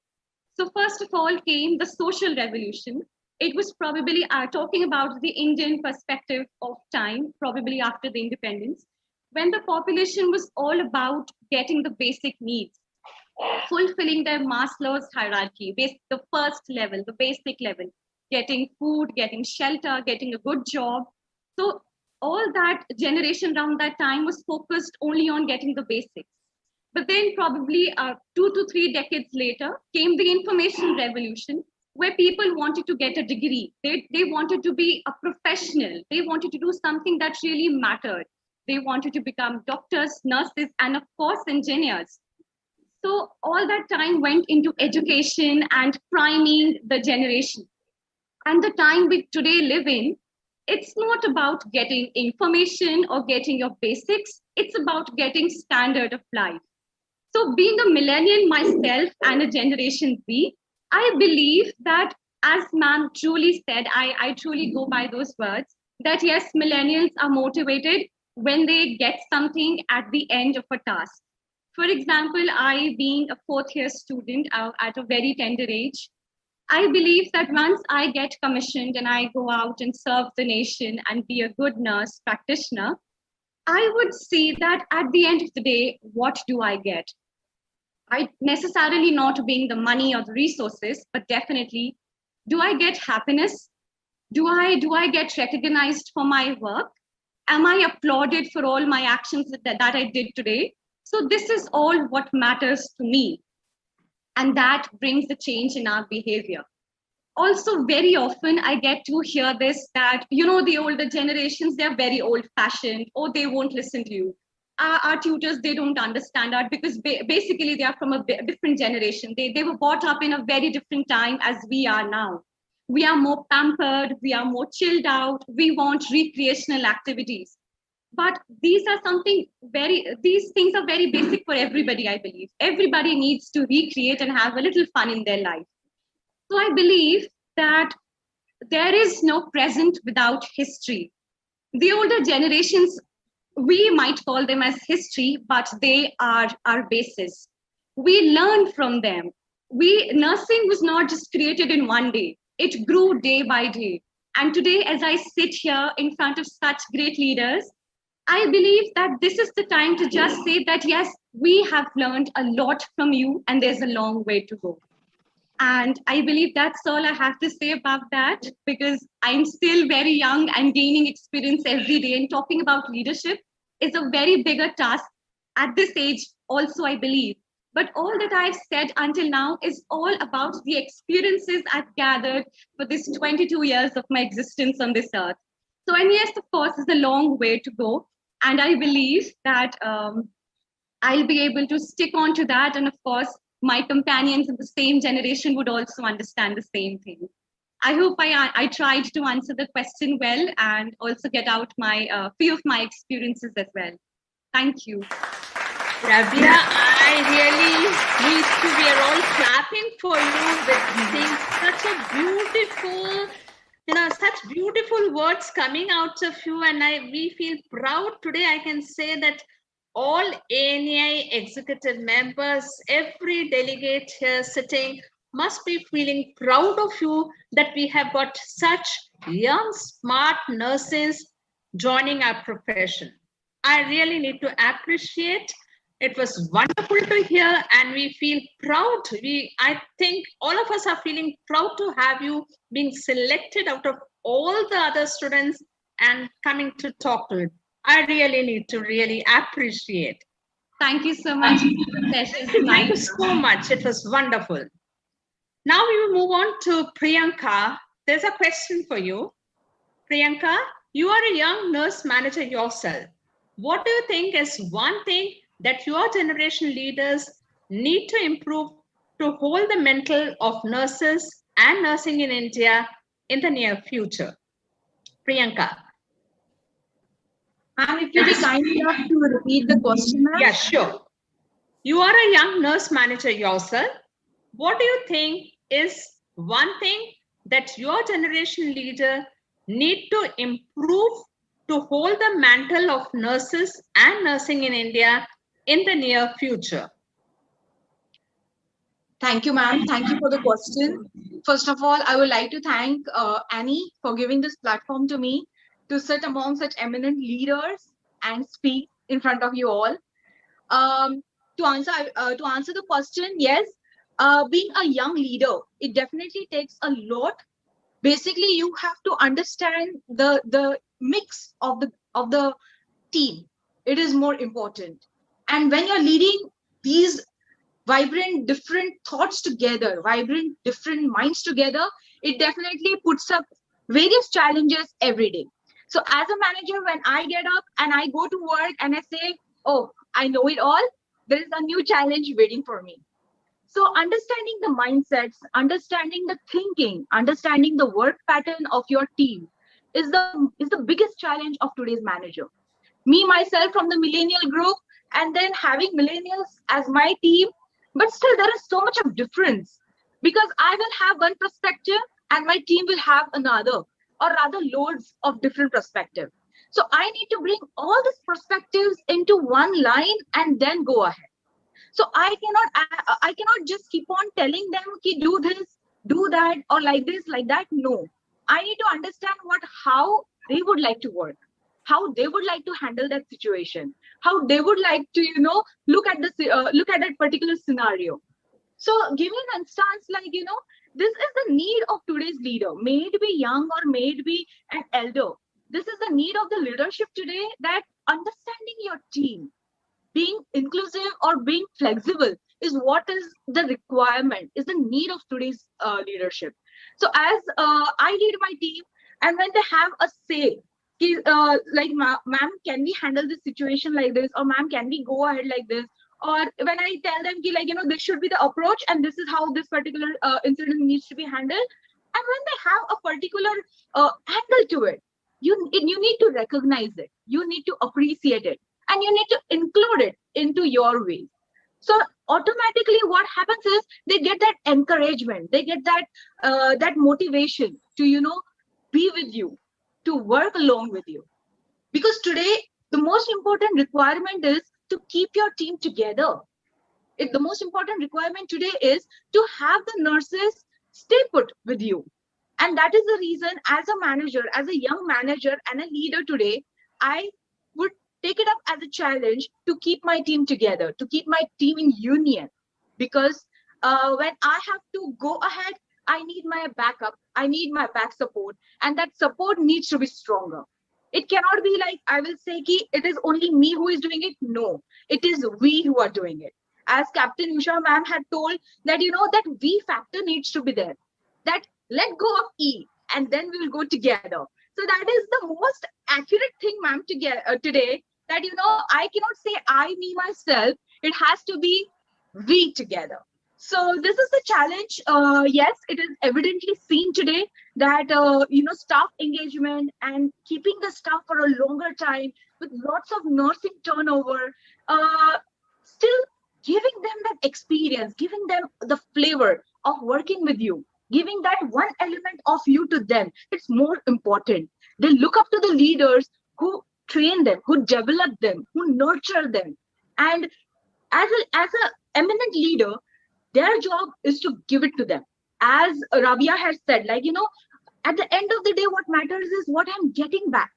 Speaker 6: So first of all came the social revolution. It was probably talking about the Indian perspective of time, probably after the independence, when the population was all about getting the basic needs, fulfilling their Maslow's hierarchy, the first level, the basic level, getting food, getting shelter, getting a good job. So all that generation around that time was focused only on getting the basics. But then probably 2 to 3 decades later came the information revolution, where people wanted to get a degree. They wanted to be a professional. They wanted to do something that really mattered. They wanted to become doctors, nurses, and of course, engineers. So all that time went into education and priming the generation. And the time we today live in, it's not about getting information or getting your basics. It's about getting standard of life. So being a millennial myself and a Generation Z, I believe that, as ma'am truly said, I truly go by those words, that yes, millennials are motivated when they get something at the end of a task. For example, I being a 4th year student at a very tender age, I believe that once I get commissioned and I go out and serve the nation and be a good nurse practitioner, I would see that at the end of the day, what do I get? I necessarily not being the money or the resources, but definitely, do I get happiness? Do I get recognized for my work? Am I applauded for all my actions that I did today? So this is all what matters to me. And that brings the change in our behavior. Also, very often I get to hear this, that, the older generations, they're very old fashioned, or they won't listen to you. Our tutors, they don't understand that, because basically they are from a different generation. They were brought up in a very different time as we are now. We are more pampered, we are more chilled out, we want recreational activities. But these things are very basic for everybody, I believe. Everybody needs to recreate and have a little fun in their life. So I believe that there is no present without history. The older generations, we might call them as history, but they are our basis. We learn from them. Nursing was not just created in one day. It grew day by day. And today, as I sit here in front of such great leaders, I believe that this is the time to just say that, yes, we have learned a lot from you and there's a long way to go. And I believe that's all I have to say about that, because I'm still very young and gaining experience every day. And talking about leadership is a very bigger task at this age also, I believe. But all that I've said until now is all about the experiences I've gathered for this 22 years of my existence on this earth. So, and yes, of course, it's a long way to go. And I believe that I'll be able to stick on to that. And of course, my companions in the same generation would also understand the same thing. I hope I tried to answer the question well and also get out my few of my experiences as well. Thank you.
Speaker 2: Rabiya, I really need to, we are all clapping for you with seeing such a beautiful, such beautiful words coming out of you. And we feel proud today. I can say that all ANEI executive members, every delegate here sitting must be feeling proud of you that we have got such young, smart nurses joining our profession. I really need to appreciate. It was wonderful to hear, and we feel proud. I think all of us are feeling proud to have you being selected out of all the other students and coming to talk to it. I really need to really appreciate.
Speaker 6: Thank you so much.
Speaker 2: Thank you so much. It was wonderful. Now we will move on to Priyanka. There's a question for you. Priyanka, you are a young nurse manager yourself. What do you think is one thing that your generation leaders need to improve to hold the mantle of nurses and nursing in India in the near future? Priyanka.
Speaker 7: And if you be kind enough to repeat the question, ma'am.
Speaker 2: Yeah, sure. You are a young nurse manager yourself. What do you think is one thing that your generation leader need to improve to hold the mantle of nurses and nursing in India in the near future?
Speaker 7: Thank you, ma'am. Thank you for the question. First of all, I would like to thank Annie for giving this platform to me to sit among such eminent leaders and speak in front of you all. To answer the question, yes, being a young leader, it definitely takes a lot. Basically, you have to understand the mix of the team. It is more important. And when you're leading these vibrant different thoughts together, vibrant different minds together, it definitely puts up various challenges every day. So as a manager, when I get up and I go to work and I say, oh, I know it all, there is a new challenge waiting for me. So understanding the mindsets, understanding the thinking, understanding the work pattern of your team is the biggest challenge of today's manager. Me, myself from the millennial group, and then having millennials as my team, but still there is so much of difference because I will have one perspective and my team will have another, or rather loads of different perspectives. So I need to bring all these perspectives into one line and then go ahead. So I cannot just keep on telling them, ki, do this, do that, or like this, like that. No, I need to understand how they would like to work, how they would like to handle that situation, how they would like to, look at that particular scenario. So give me an instance like, this is the need of today's leader, may it be young or may it be an elder. This is the need of the leadership today, that understanding your team, being inclusive or being flexible is what is the requirement, is the need of today's leadership. So as I lead my team, and when they have a say, like, ma'am, can we handle this situation like this? Or ma'am, can we go ahead like this? Or when I tell them, this should be the approach and this is how this particular incident needs to be handled. And when they have a particular angle to it, you need to recognize it. you need to appreciate it, and you need to include it into your ways. So automatically what happens is they get that encouragement, they get that that motivation to, you know, be with you, to work along with you. Because today the most important requirement is to keep your team together. The most important requirement today is to have the nurses stay put with you. And that is the reason, as a manager, as a young manager and a leader today, I would take it up as a challenge to keep my team together, to keep my team in union. Because when I have to go ahead, I need my backup, I need my back support, and that support needs to be stronger. It cannot be like I will say ki it is only me who is doing it. No, it is we who are doing it. As Captain Usha ma'am had told, that, you know, that we factor needs to be there. That let go of E and then we will go together. So that is the most accurate thing, ma'am, today, that, you know, I cannot say I, me, myself. It has to be we together. So this is the challenge. Yes, it is evidently seen today that, you know, staff engagement and keeping the staff for a longer time with lots of nursing turnover, still giving them that experience, giving them the flavor of working with you, giving that one element of you to them. It's more important. They look up to the leaders who train them, who develop them, who nurture them. And as a eminent leader, their job is to give it to them. As Rabiya has said, like, you know, at the end of the day, what matters is what I'm getting back.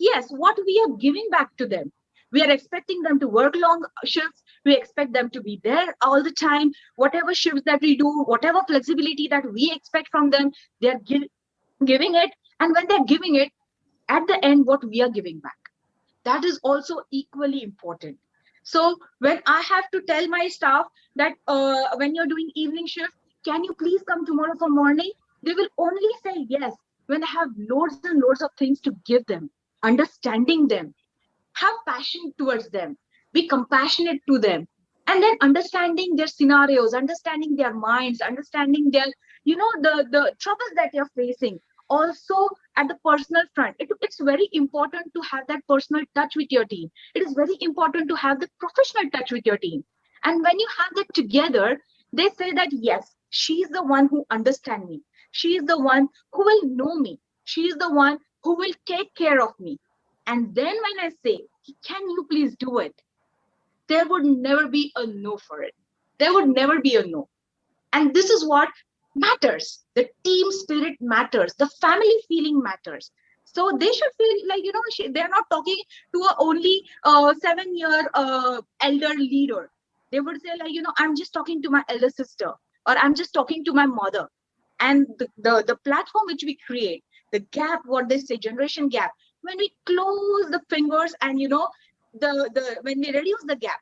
Speaker 7: Yes, what we are giving back to them. We are expecting them to work long shifts. We expect them to be there all the time. Whatever shifts that we do, whatever flexibility that we expect from them, they are giving it. And when they're giving it, at the end, what we are giving back, that is also equally important. So when I have to tell my staff that when you're doing evening shift, can you please come tomorrow for morning? They will only say yes when I have loads and loads of things to give them, understanding them, have passion towards them, be compassionate to them, and then understanding their scenarios, understanding their minds, understanding their, you know, the troubles that you're facing. Also at the personal front, it's very important to have that personal touch with your team. It is very important to have the professional touch with your team. And when you have that together, they say that yes, she's the one who understands me, she is the one who will know me, she is the one who will take care of me. And then when I say, can you please do it? There would never be a no for it. There would never be a no. And this is what matters. The team spirit matters. The family feeling matters. So they should feel like, you know, they're not talking to a only 7-year elder leader. They would say like, you know, I'm just talking to my elder sister, or I'm just talking to my mother. And the platform which we create, the gap, what they say, generation gap, when we close the fingers and, you know, when we reduce the gap,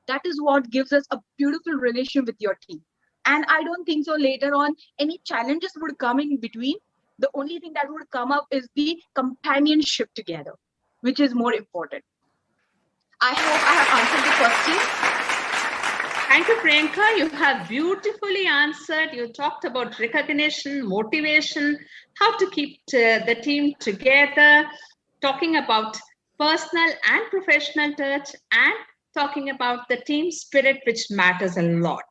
Speaker 7: that is what gives us a beautiful relation with your team. And I don't think so later on any challenges would come in between. The only thing that would come up is the companionship together, which is more important. I hope I have answered the question.
Speaker 2: Thank you, Priyanka. You have beautifully answered. You talked about recognition, motivation, how to keep the team together, talking about personal and professional touch, and talking about the team spirit, which matters a lot.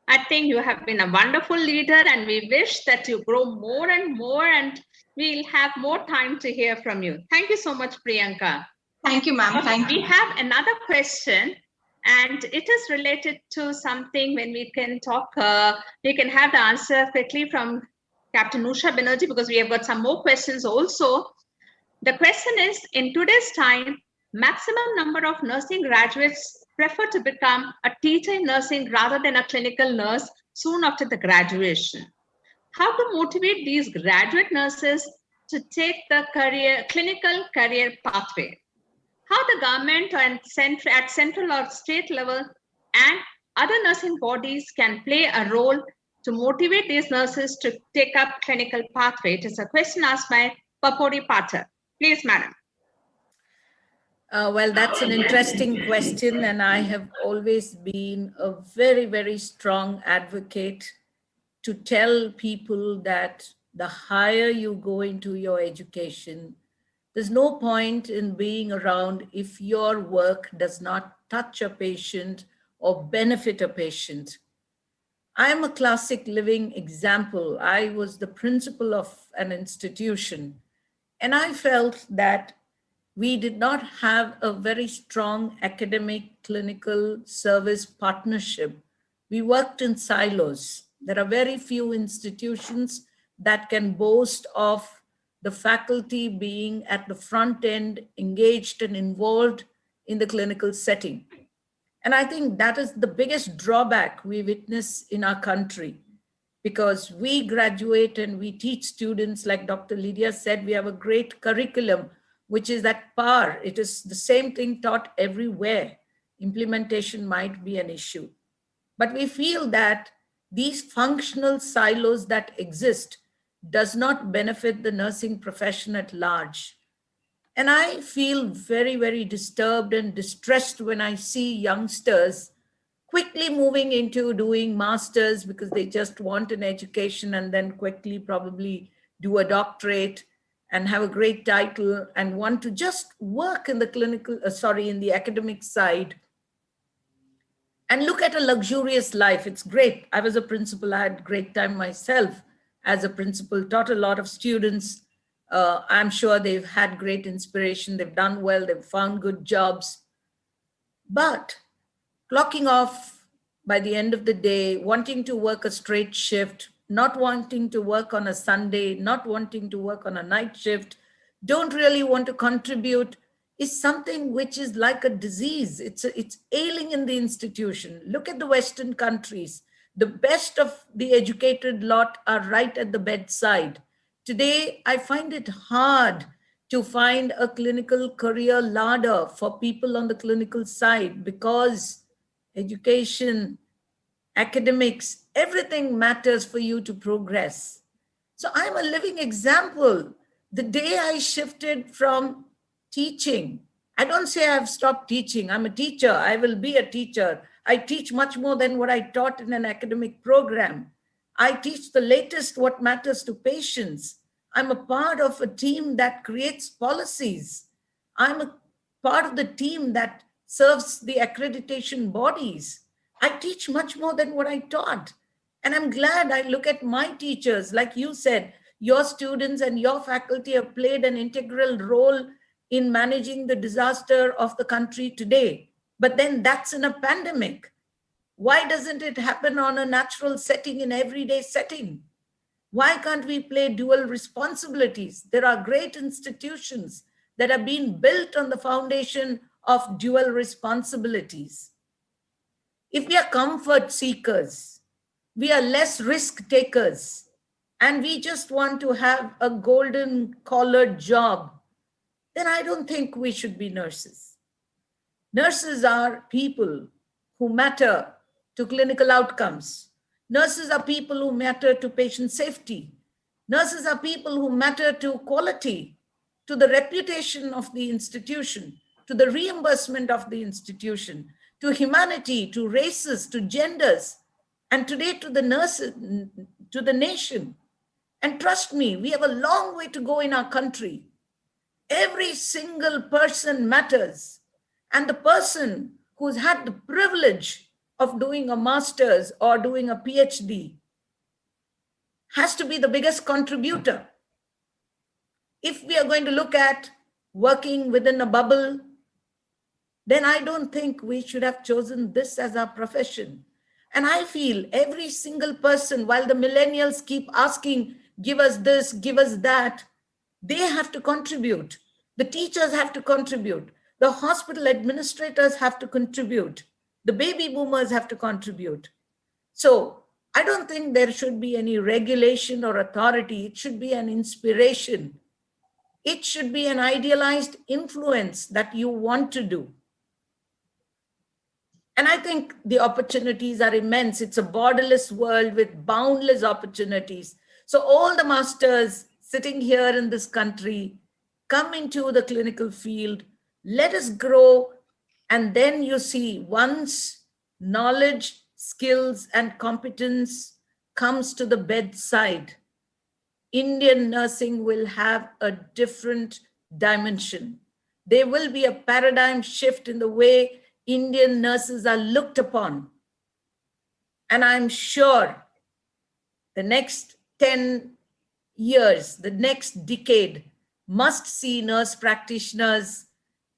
Speaker 2: I think you have been a wonderful leader, and we wish that you grow more and more, and we'll have more time to hear from you. Thank you so much, Priyanka.
Speaker 7: Thank you, ma'am. Thank you.
Speaker 2: We have another question, and it is related to something. When we can talk, we can have the answer quickly from Captain Usha Banerjee, because we have got some more questions also. The question is, in today's time, maximum number of nursing graduates prefer to become a teacher in nursing rather than a clinical nurse soon after the graduation. How to motivate these graduate nurses to take the clinical career pathway? How the government and at central or state level and other nursing bodies can play a role to motivate these nurses to take up clinical pathway? It is a question asked by Papori Pater. Please, madam.
Speaker 3: Well, that's an interesting question, and I have always been a very, very strong advocate to tell people that the higher you go into your education, There's no point in being around if your work does not touch a patient or benefit a patient. I am a classic living example. I was the principal of an institution, and I felt that we did not have a very strong academic clinical service partnership. We worked in silos. There are very few institutions that can boast of the faculty being at the front end, engaged and involved in the clinical setting. And I think that is the biggest drawback we witness in our country, because we graduate and we teach students, like Dr. Lydia said, we have a great curriculum, which is at par. It is the same thing taught everywhere. Implementation might be an issue. But we feel that these functional silos that exist does not benefit the nursing profession at large. And I feel very, very disturbed and distressed when I see youngsters quickly moving into doing masters because they just want an education, and then quickly probably do a doctorate and have a great title and want to just work in the in the academic side and look at a luxurious life. It's great. I was a principal. I had a great time myself as a principal, taught a lot of students. I'm sure they've had great inspiration. They've done well. They've found good jobs. But clocking off by the end of the day, wanting to work a straight shift, not wanting to work on a Sunday, not wanting to work on a night shift, don't really want to contribute, is something which is like a disease. It's ailing in the institution. Look at the Western countries. The best of the educated lot are right at the bedside. Today, I find it hard to find a clinical career ladder for people on the clinical side, because education, academics, everything matters for you to progress. So I'm a living example. The day I shifted from teaching, I don't say I've stopped teaching. I'm a teacher. I will be a teacher. I teach much more than what I taught in an academic program. I teach the latest what matters to patients. I'm a part of a team that creates policies. I'm a part of the team that serves the accreditation bodies. I teach much more than what I taught. And I'm glad. I look at my teachers, like you said, your students and your faculty have played an integral role in managing the disaster of the country today. But then that's in a pandemic. Why doesn't it happen on a natural setting, in everyday setting? Why can't we play dual responsibilities? There are great institutions that are being built on the foundation of dual responsibilities. If we are comfort seekers, we are less risk takers, and we just want to have a golden collared job, then I don't think we should be nurses. Nurses are people who matter to clinical outcomes. Nurses are people who matter to patient safety. Nurses are people who matter to quality, to the reputation of the institution, to the reimbursement of the institution, to humanity, to races, to genders, and today to the nurses, to the nation. And trust me, we have a long way to go in our country. Every single person matters. And the person who's had the privilege of doing a master's or doing a PhD has to be the biggest contributor. If we are going to look at working within a bubble, then I don't think we should have chosen this as our profession. And I feel every single person, while the millennials keep asking, give us this, give us that, they have to contribute. The teachers have to contribute. The hospital administrators have to contribute. The baby boomers have to contribute. So I don't think there should be any regulation or authority. It should be an inspiration. It should be an idealized influence that you want to do. And I think the opportunities are immense. It's a borderless world with boundless opportunities. So all the masters sitting here in this country, come into the clinical field, let us grow. And then you see, once knowledge, skills, and competence comes to the bedside, Indian nursing will have a different dimension. There will be a paradigm shift in the way Indian nurses are looked upon. And I'm sure the next 10 years, the next decade, must see nurse practitioners,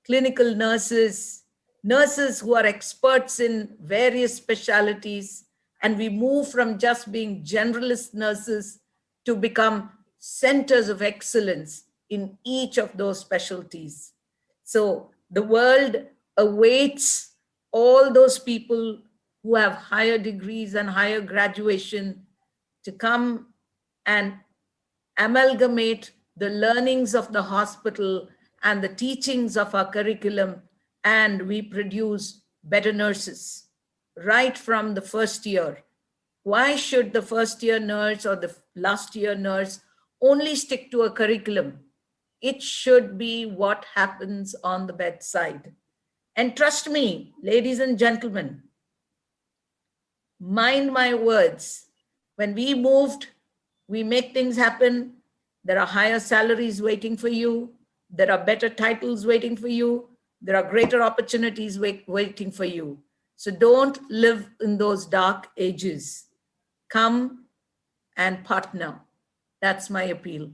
Speaker 3: clinical nurses, nurses who are experts in various specialties, and we move from just being generalist nurses to become centers of excellence in each of those specialties. So the world awaits all those people who have higher degrees and higher graduation to come and amalgamate the learnings of the hospital and the teachings of our curriculum, and we produce better nurses right from the first year. Why should the first year nurse or the last year nurse only stick to a curriculum? It should be what happens on the bedside. And trust me, ladies and gentlemen, mind my words, when we moved, we make things happen. There are higher salaries waiting for you. There are better titles waiting for you. There are greater opportunities waiting for you. So don't live in those dark ages. Come and partner. That's my appeal.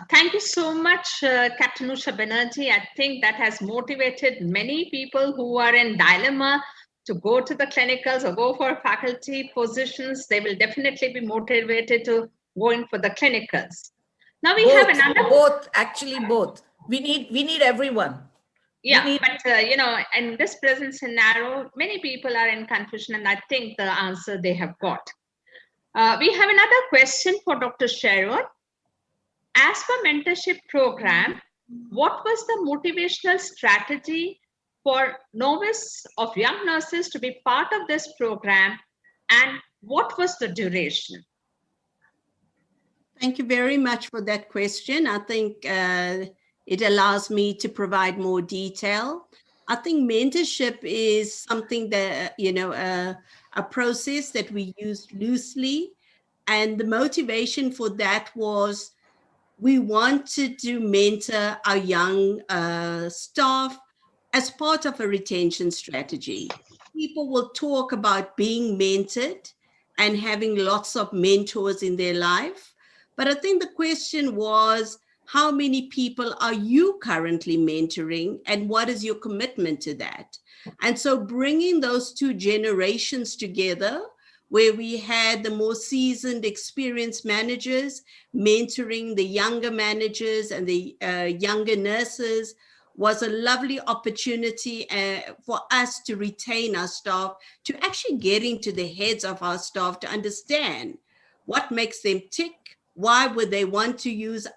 Speaker 2: Thank you so much, Captain Usha Banerjee. I think that has motivated many people who are in dilemma to go to the clinicals or go for faculty positions. They will definitely be motivated to go in for the clinicals. Now we have another.
Speaker 3: Both. We need everyone.
Speaker 2: Yeah, but in this present scenario, many people are in confusion, and I think the answer they have got. We have another question for Dr. Sharon. As per mentorship program, what was the motivational strategy for novice of young nurses to be part of this program, and what was the duration?
Speaker 4: Thank you very much for that question. I think it allows me to provide more detail. I think mentorship is something that, a process that we use loosely. And the motivation for that was we wanted to mentor our young staff as part of a retention strategy. People will talk about being mentored and having lots of mentors in their life. But I think the question was, how many people are you currently mentoring, and what is your commitment to that? And so bringing those two generations together, where we had the more seasoned, experienced managers mentoring the younger managers and the younger nurses, was a lovely opportunity for us to retain our staff, to actually get into the heads of our staff, to understand what makes them tick, why would they want to use,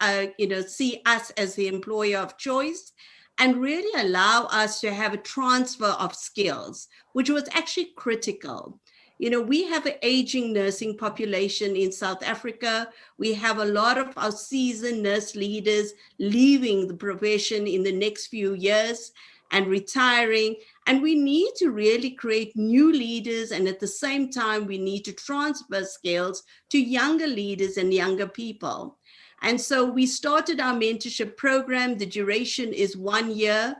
Speaker 4: see us as the employer of choice, and really allow us to have a transfer of skills, which was actually critical. We have an aging nursing population in South Africa. We have a lot of our seasoned nurse leaders leaving the profession in the next few years and retiring. And we need to really create new leaders. And at the same time, we need to transfer skills to younger leaders and younger people. And so we started our mentorship program. The duration is 1 year.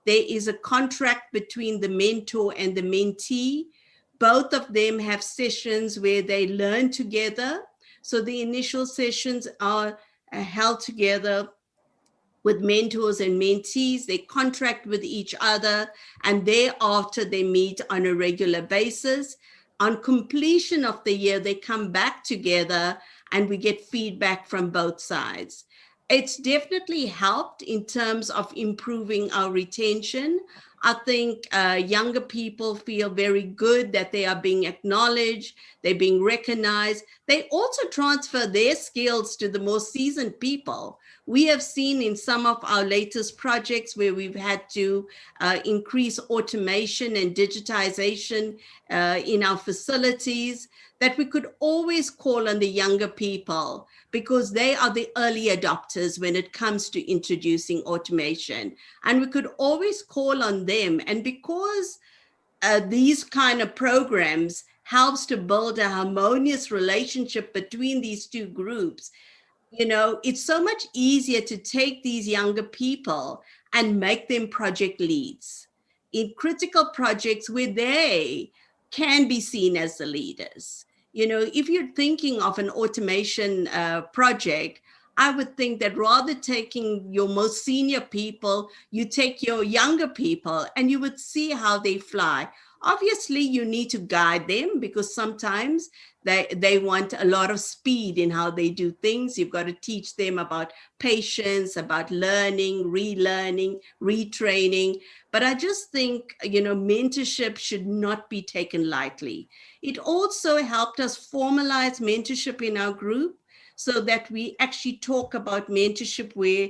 Speaker 4: There is a contract between the mentor and the mentee. Both of them have sessions where they learn together. So the initial sessions are held together with mentors and mentees. They contract with each other, and thereafter they meet on a regular basis. On completion of the year, they come back together and we get feedback from both sides. It's definitely helped in terms of improving our retention. I think younger people feel very good that they are being acknowledged, they're being recognized. They also transfer their skills to the more seasoned people. We have seen in some of our latest projects where we've had to increase automation and digitization in our facilities, that we could always call on the younger people because they are the early adopters when it comes to introducing automation. And we could always call on them. And because these kind of programs helps to build a harmonious relationship between these two groups, You know, it's so much easier to take these younger people and make them project leads in critical projects where they can be seen as the leaders. You know, if you're thinking of an automation project, I would think that rather taking your most senior people, you take your younger people and you would see how they fly. Obviously, you need to guide them because sometimes they want a lot of speed in how they do things. You've got to teach them about patience, about learning, relearning, retraining. But I just think, you know, mentorship should not be taken lightly. It also helped us formalize mentorship in our group so that we actually talk about mentorship where,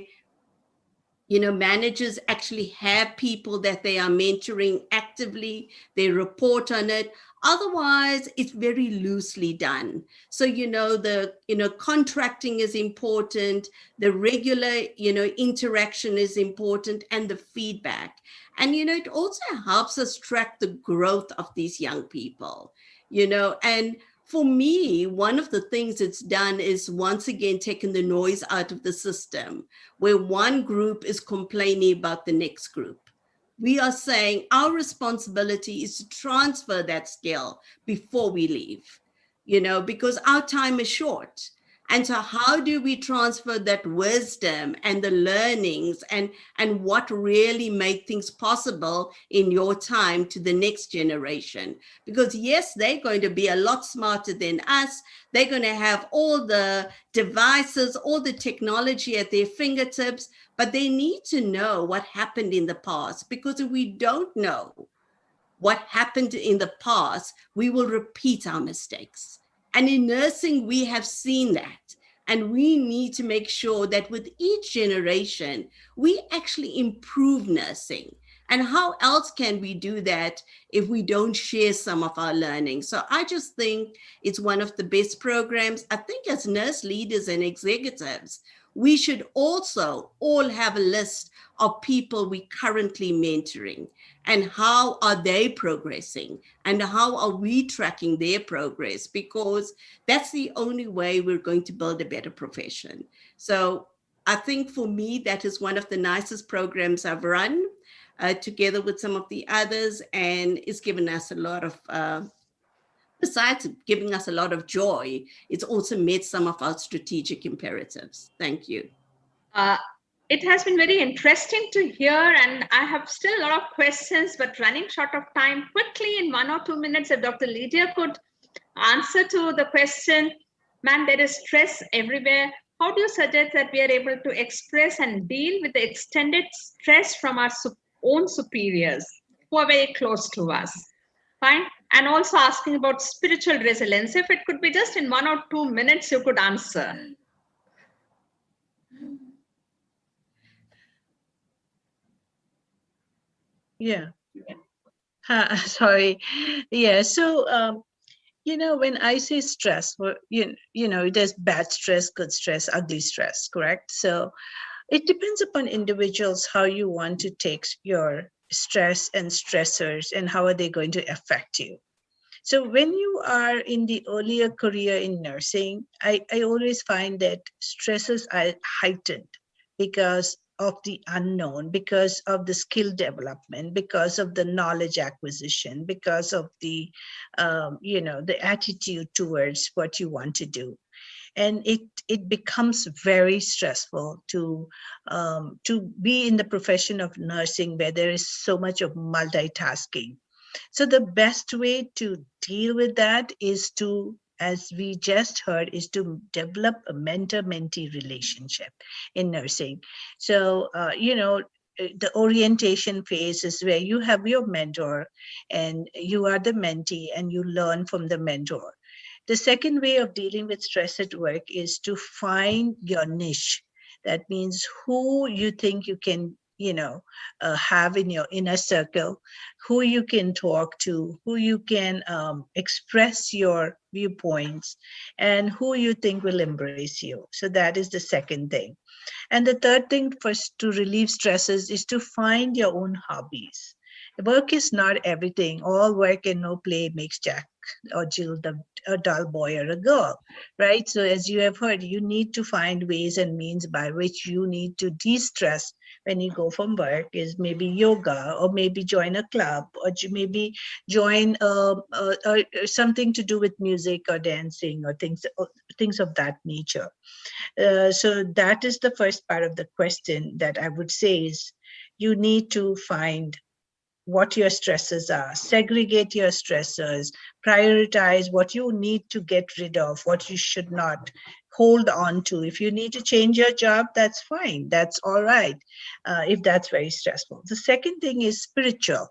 Speaker 4: you know, managers actually have people that they are mentoring actively, they report on it. Otherwise, it's very loosely done. So, you know, contracting is important, the regular, you know, interaction is important, and the feedback. And, you know, it also helps us track the growth of these young people, you know, and for me, one of the things it's done is once again taken the noise out of the system, where one group is complaining about the next group. We are saying our responsibility is to transfer that skill before we leave, you know, because our time is short. And so how do we transfer that wisdom and the learnings and what really made things possible in your time to the next generation? Because yes, they're going to be a lot smarter than us. They're going to have all the devices, all the technology at their fingertips, but they need to know what happened in the past. Because if we don't know what happened in the past, we will repeat our mistakes. And in nursing, we have seen that. And we need to make sure that with each generation, we actually improve nursing. And how else can we do that if we don't share some of our learning? So I just think it's one of the best programs. I think as nurse leaders and executives, we should also all have a list of people we currently mentoring and how are they progressing and how are we tracking their progress, because that's the only way we're going to build a better profession. So I think for me, that is one of the nicest programs I've run together with some of the others, and it's given us a lot of besides giving us a lot of joy, it's also met some of our strategic imperatives. Thank you.
Speaker 2: It has been very interesting to hear, and I have still a lot of questions, but running short of time. Quickly, in 1 or 2 minutes, if Dr. Lydia could answer to the question, man, there is stress everywhere. How do you suggest that we are able to express and deal with the extended stress from our own superiors who are very close to us? Fine. And also asking about spiritual resilience. If it could be just in 1 or 2 minutes, you could answer.
Speaker 8: Yeah. Sorry. Yeah. So, you know, when I say stress, you know, there's bad stress, good stress, ugly stress, correct? So it depends upon individuals how you want to take your stress and stressors and how are they going to affect you. So when you are in the earlier career in nursing, I always find that stresses are heightened because of the unknown, because of the skill development, because of the knowledge acquisition, because of the, you know, the attitude towards what you want to do. And it becomes very stressful to be in the profession of nursing where there is so much of multitasking. So the best way to deal with that is to, as we just heard, is to develop a mentor-mentee relationship in nursing. So, you know, the orientation phase is where you have your mentor and you are the mentee and you learn from the mentor. The second way of dealing with stress at work is to find your niche. That means who you think you can, you know, have in your inner circle, who you can talk to, who you can express your viewpoints, and who you think will embrace you. So that is the second thing. And the third thing to relieve stresses is to find your own hobbies. Work is not everything. All work and no play makes Jack. or jill a dull boy or a girl, right? So as you have heard, you need to find ways and means by which you need to de-stress when you go from work, is maybe yoga, or maybe join a club, or maybe join something to do with music or dancing or things of that nature. So that is the first part of the question that I would say is you need to find what your stresses are, segregate your stressors, prioritize what you need to get rid of, what you should not hold on to. If you need to change your job, that's fine. That's all right, if that's very stressful. The second thing is spiritual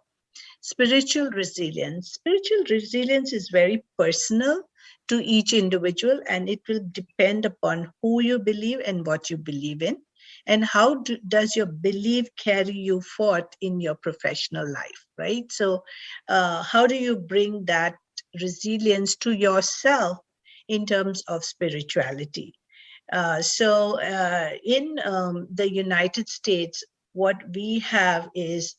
Speaker 8: resilience. Spiritual resilience is very personal to each individual, and it will depend upon who you believe and what you believe in, and how does your belief carry you forth in your professional life, right? So how do you bring that resilience to yourself in terms of spirituality? In the United States, what we have is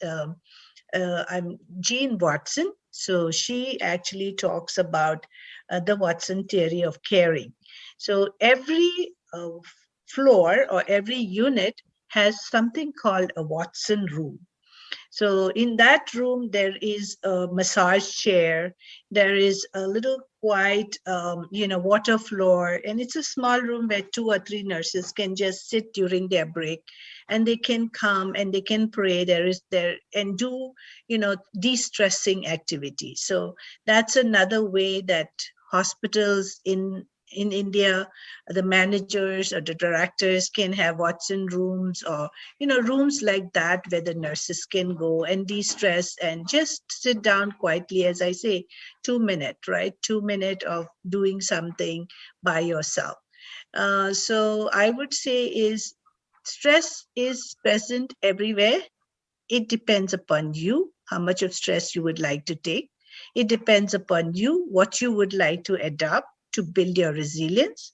Speaker 8: I'm Jean Watson. So she actually talks about the Watson theory of caring. So every floor or every unit has something called a Watson room. So in that room, there is a massage chair, there is a little quiet, water floor, and it's a small room where 2 or 3 nurses can just sit during their break, and they can come and they can pray and do, de-stressing activities. So that's another way that hospitals in India, the managers or the directors can have Watson rooms, or rooms like that where the nurses can go and de-stress and just sit down quietly, as I say, 2 minutes, right? 2 minutes of doing something by yourself. So I would say is stress is present everywhere. It depends upon you, how much of stress you would like to take. It depends upon you, what you would like to adopt to build your resilience.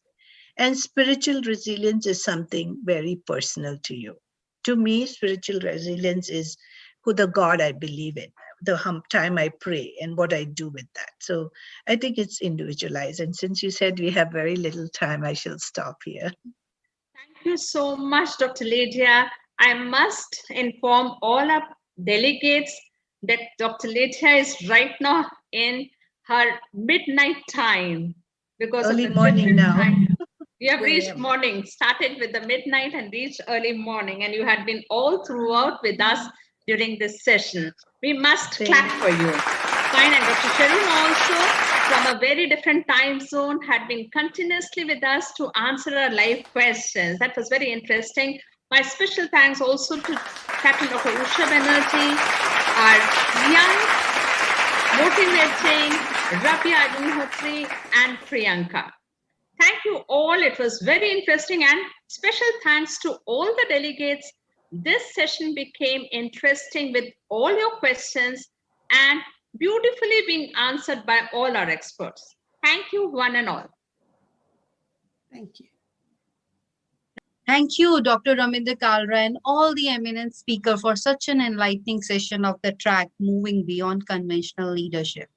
Speaker 8: And spiritual resilience is something very personal to you. To me, spiritual resilience is who the God I believe in, the time I pray, and what I do with that. So I think it's individualized. And since you said we have very little time, I shall stop here.
Speaker 2: Thank you so much, Dr. Lydia. I must inform all our delegates that Dr. Lydia is right now in her midnight time because
Speaker 8: Early
Speaker 2: of the
Speaker 8: morning now.
Speaker 2: time. You have reached morning, started with the midnight and reached early morning, and you had been all throughout with us during this session. We must clap for you. Fine, and Dr. Sharon also, from a very different time zone, had been continuously with us to answer our live questions. That was very interesting. My special thanks also to Captain Dr. Usha Banerjee, our young, motivating Rabiya and Priyanka. Thank you all. It was very interesting, and special thanks to all the delegates. This session became interesting with all your questions and beautifully being answered by all our experts. Thank you, one and all.
Speaker 3: Thank you.
Speaker 9: Thank you, Dr. Raminder Kalra and all the eminent speaker for such an enlightening session of the track, Moving Beyond Conventional Leadership.